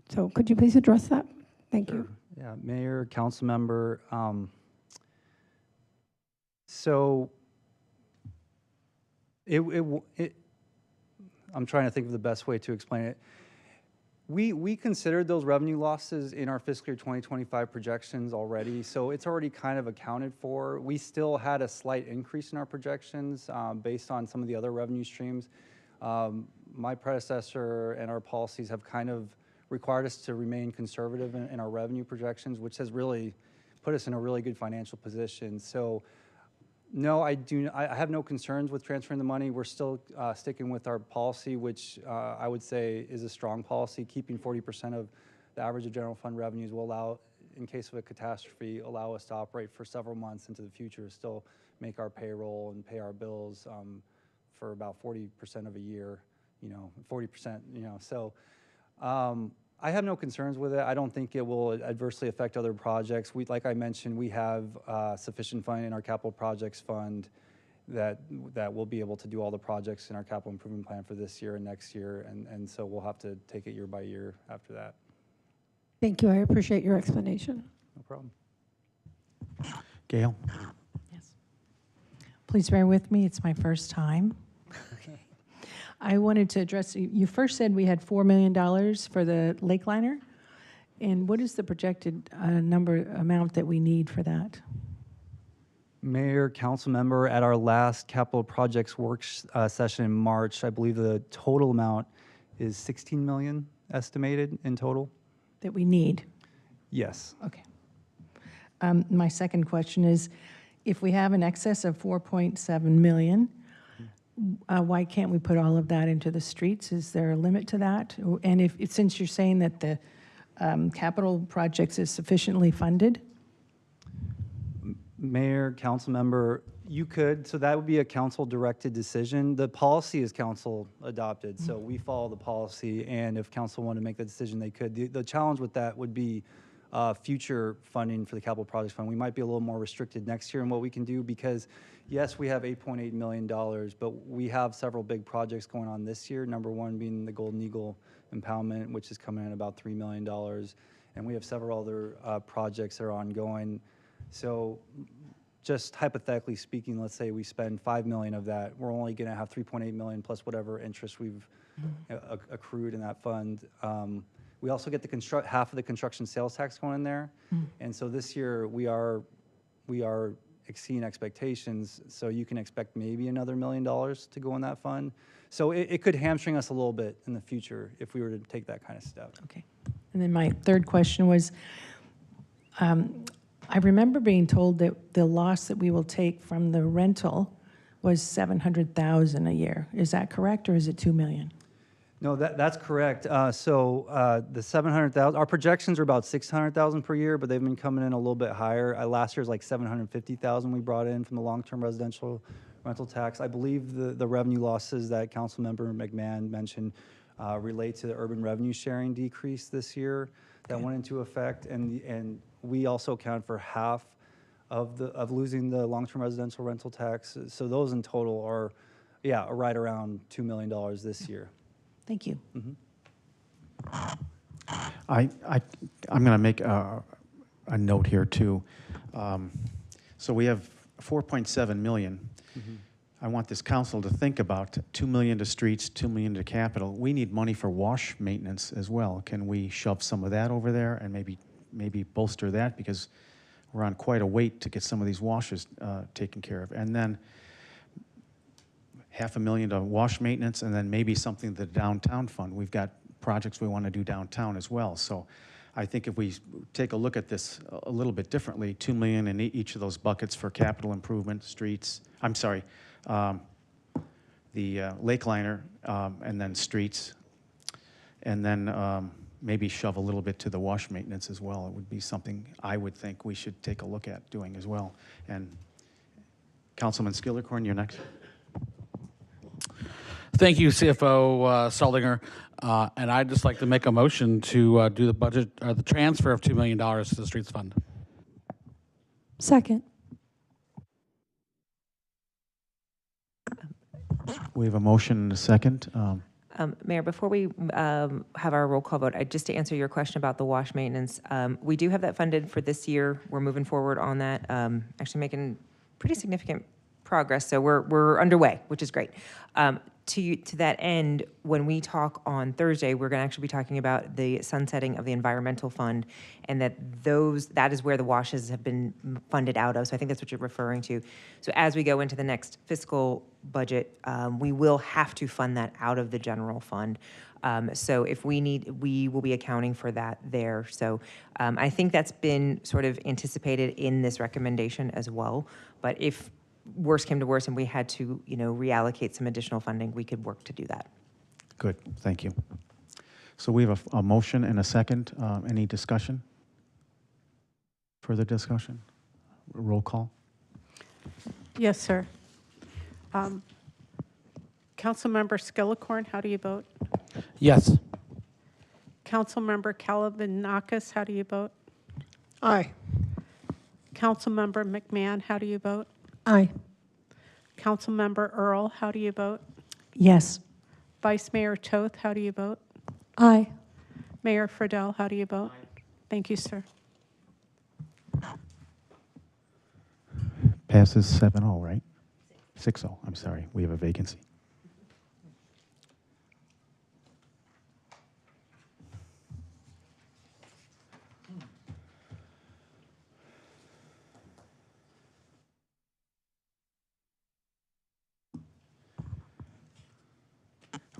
So could you please address that? Thank you. Yeah, Mayor, council member. So I'm trying to think of the best way to explain it. We considered those revenue losses in our fiscal year 2025 projections already, so it's already kind of accounted for. We still had a slight increase in our projections based on some of the other revenue streams. My predecessor and our policies have kind of required us to remain conservative in our revenue projections, which has really put us in a really good financial position. So no, I have no concerns with transferring the money. We're still sticking with our policy, which I would say is a strong policy. Keeping 40% of the average of general fund revenues will allow, in case of a catastrophe, allow us to operate for several months into the future, still make our payroll and pay our bills for about 40% of a year, 40%, So I have no concerns with it. I don't think it will adversely affect other projects. Like I mentioned, we have sufficient funding in our capital projects fund that we'll be able to do all the projects in our capital improvement plan for this year and next year, and so we'll have to take it year by year after that. Thank you. I appreciate your explanation. No problem. Gail? Yes. Please bear with me. It's my first time. I wanted to address, you first said we had $4 million for the lake liner. And what is the projected amount that we need for that? Mayor, council member, at our last capital projects work session in March, I believe the total amount is 16 million estimated in total. That we need? Yes. Okay. My second question is, if we have an excess of 4.7 million, why can't we put all of that into the streets? Is there a limit to that? And since you're saying that the capital projects is sufficiently funded? Mayor, council member, you could, so that would be a council directed decision. The policy is council adopted, so we follow the policy, and if council wanted to make the decision, they could. The challenge with that would be future funding for the capital projects fund. We might be a little more restricted next year in what we can do because, yes, we have $8.8 million, but we have several big projects going on this year. Number one being the Golden Eagle impoundment, which is coming in about $3 million. And we have several other projects that are ongoing. So just hypothetically speaking, let's say we spend $5 million of that, we're only going to have $3.8 million plus whatever interest we've accrued in that fund. We also get the half of the construction sales tax going in there. And so this year we are exceeding expectations. So you can expect maybe another $1 million to go in that fund. So it could hamstring us a little bit in the future if we were to take that kind of step. Okay. And then my third question was, I remember being told that the loss that we will take from the rental was $700,000 a year. Is that correct, or is it $2 million? No, that's correct. So the 700,000, our projections are about 600,000 per year, but they've been coming in a little bit higher. Last year was like 750,000 we brought in from the long-term residential rental tax. I believe the revenue losses that Councilmember McMahon mentioned relate to the urban revenue sharing decrease this year that went into effect, and we also account for half of losing the long-term residential rental tax. So those in total are, right around $2 million this year. Thank you. I'm going to make a note here too. So we have 4.7 million. I want this council to think about $2 million to streets, $2 million to capital. We need money for wash maintenance as well. Can we shove some of that over there and maybe bolster that, because we're on quite a wait to get some of these washes taken care of. And then $500,000 to wash maintenance, and then maybe something to the downtown fund. We've got projects we want to do downtown as well. So I think if we take a look at this a little bit differently, $2 million in each of those buckets for capital improvement, streets, the lake liner, and then streets, and then maybe shove a little bit to the wash maintenance as well. It would be something I would think we should take a look at doing as well. And Councilman Skillicorn, you're next. Thank you, CFO Seldinger. And I'd just like to make a motion to do the budget, or the transfer of $2 million to the streets fund. Second. We have a motion and a second. Mayor, before we have our roll call vote, just to answer your question about the wash maintenance, we do have that funded for this year. We're moving forward on that, actually making pretty significant progress. So we're underway, which is great. To that end, when we talk on Thursday, we're going to actually be talking about the sunsetting of the environmental fund, and that is where the washes have been funded out of. So I think that's what you're referring to. So as we go into the next fiscal budget, we will have to fund that out of the general fund. So if we need, we will be accounting for that there. So I think that's been sort of anticipated in this recommendation as well. But if worse came to worse and we had to, reallocate some additional funding, we could work to do that. Good, thank you. So we have a motion and a second. Any discussion? Further discussion? Roll call. Yes, sir. Councilmember Skillicorn, how do you vote? Yes. Councilmember Kalavanakis, how do you vote? Aye. Councilmember McMahon, how do you vote? Aye. Councilmember Earl, how do you vote? Yes. Vice Mayor Toth, how do you vote? Aye. Mayor Friedel, how do you vote? Thank you, sir. Passes 7-0, right? 6-0, I'm sorry, we have a vacancy.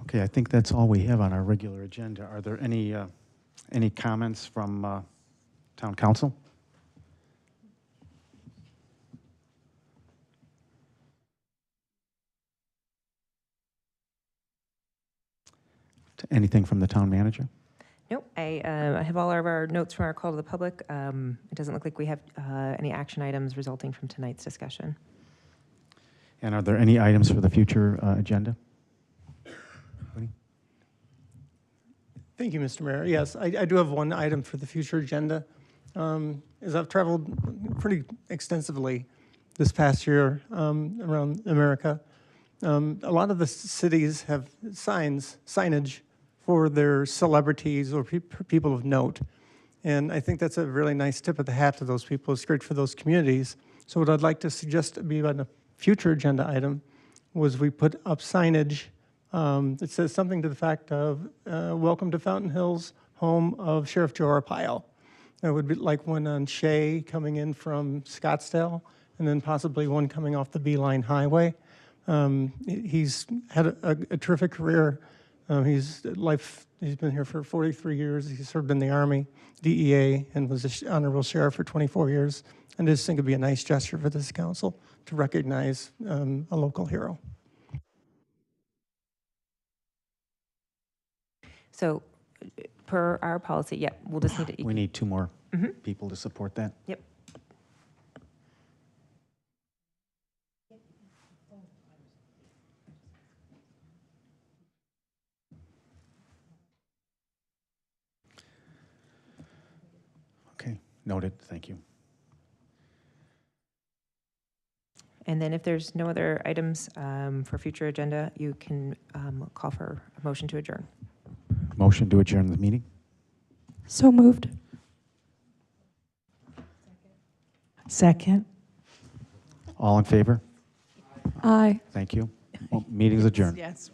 Okay, I think that's all we have on our regular agenda. Are there any comments from Town Council? Anything from the Town Manager? Nope, I have all of our notes from our call to the public. It doesn't look like we have any action items resulting from tonight's discussion. And are there any items for the future agenda? Thank you, Mr. Mayor. Yes, I do have one item for the future agenda. is I've traveled pretty extensively this past year around America. A lot of the cities have signage for their celebrities or people of note. And I think that's a really nice tip of the hat to those people. It's great for those communities. So what I'd like to suggest to be on a future agenda item was we put up signage that says something to the fact of, welcome to Fountain Hills, home of Sheriff Joe Arpaio. That would be like one on Shea coming in from Scottsdale, and then possibly one coming off the Beeline Highway. He's had a terrific career. He's been here for 43 years. He served in the Army, DEA, and was an honorable sheriff for 24 years. And I just think it'd be a nice gesture for this council to recognize a local hero. So per our policy, yep, we'll just need to. We need 2 more people to support that. Yep. Okay, noted. Thank you. And then if there's no other items for future agenda, you can call for a motion to adjourn. Motion to adjourn the meeting? So moved. Second. All in favor? Aye. Thank you. Well, meeting's adjourned. Yes.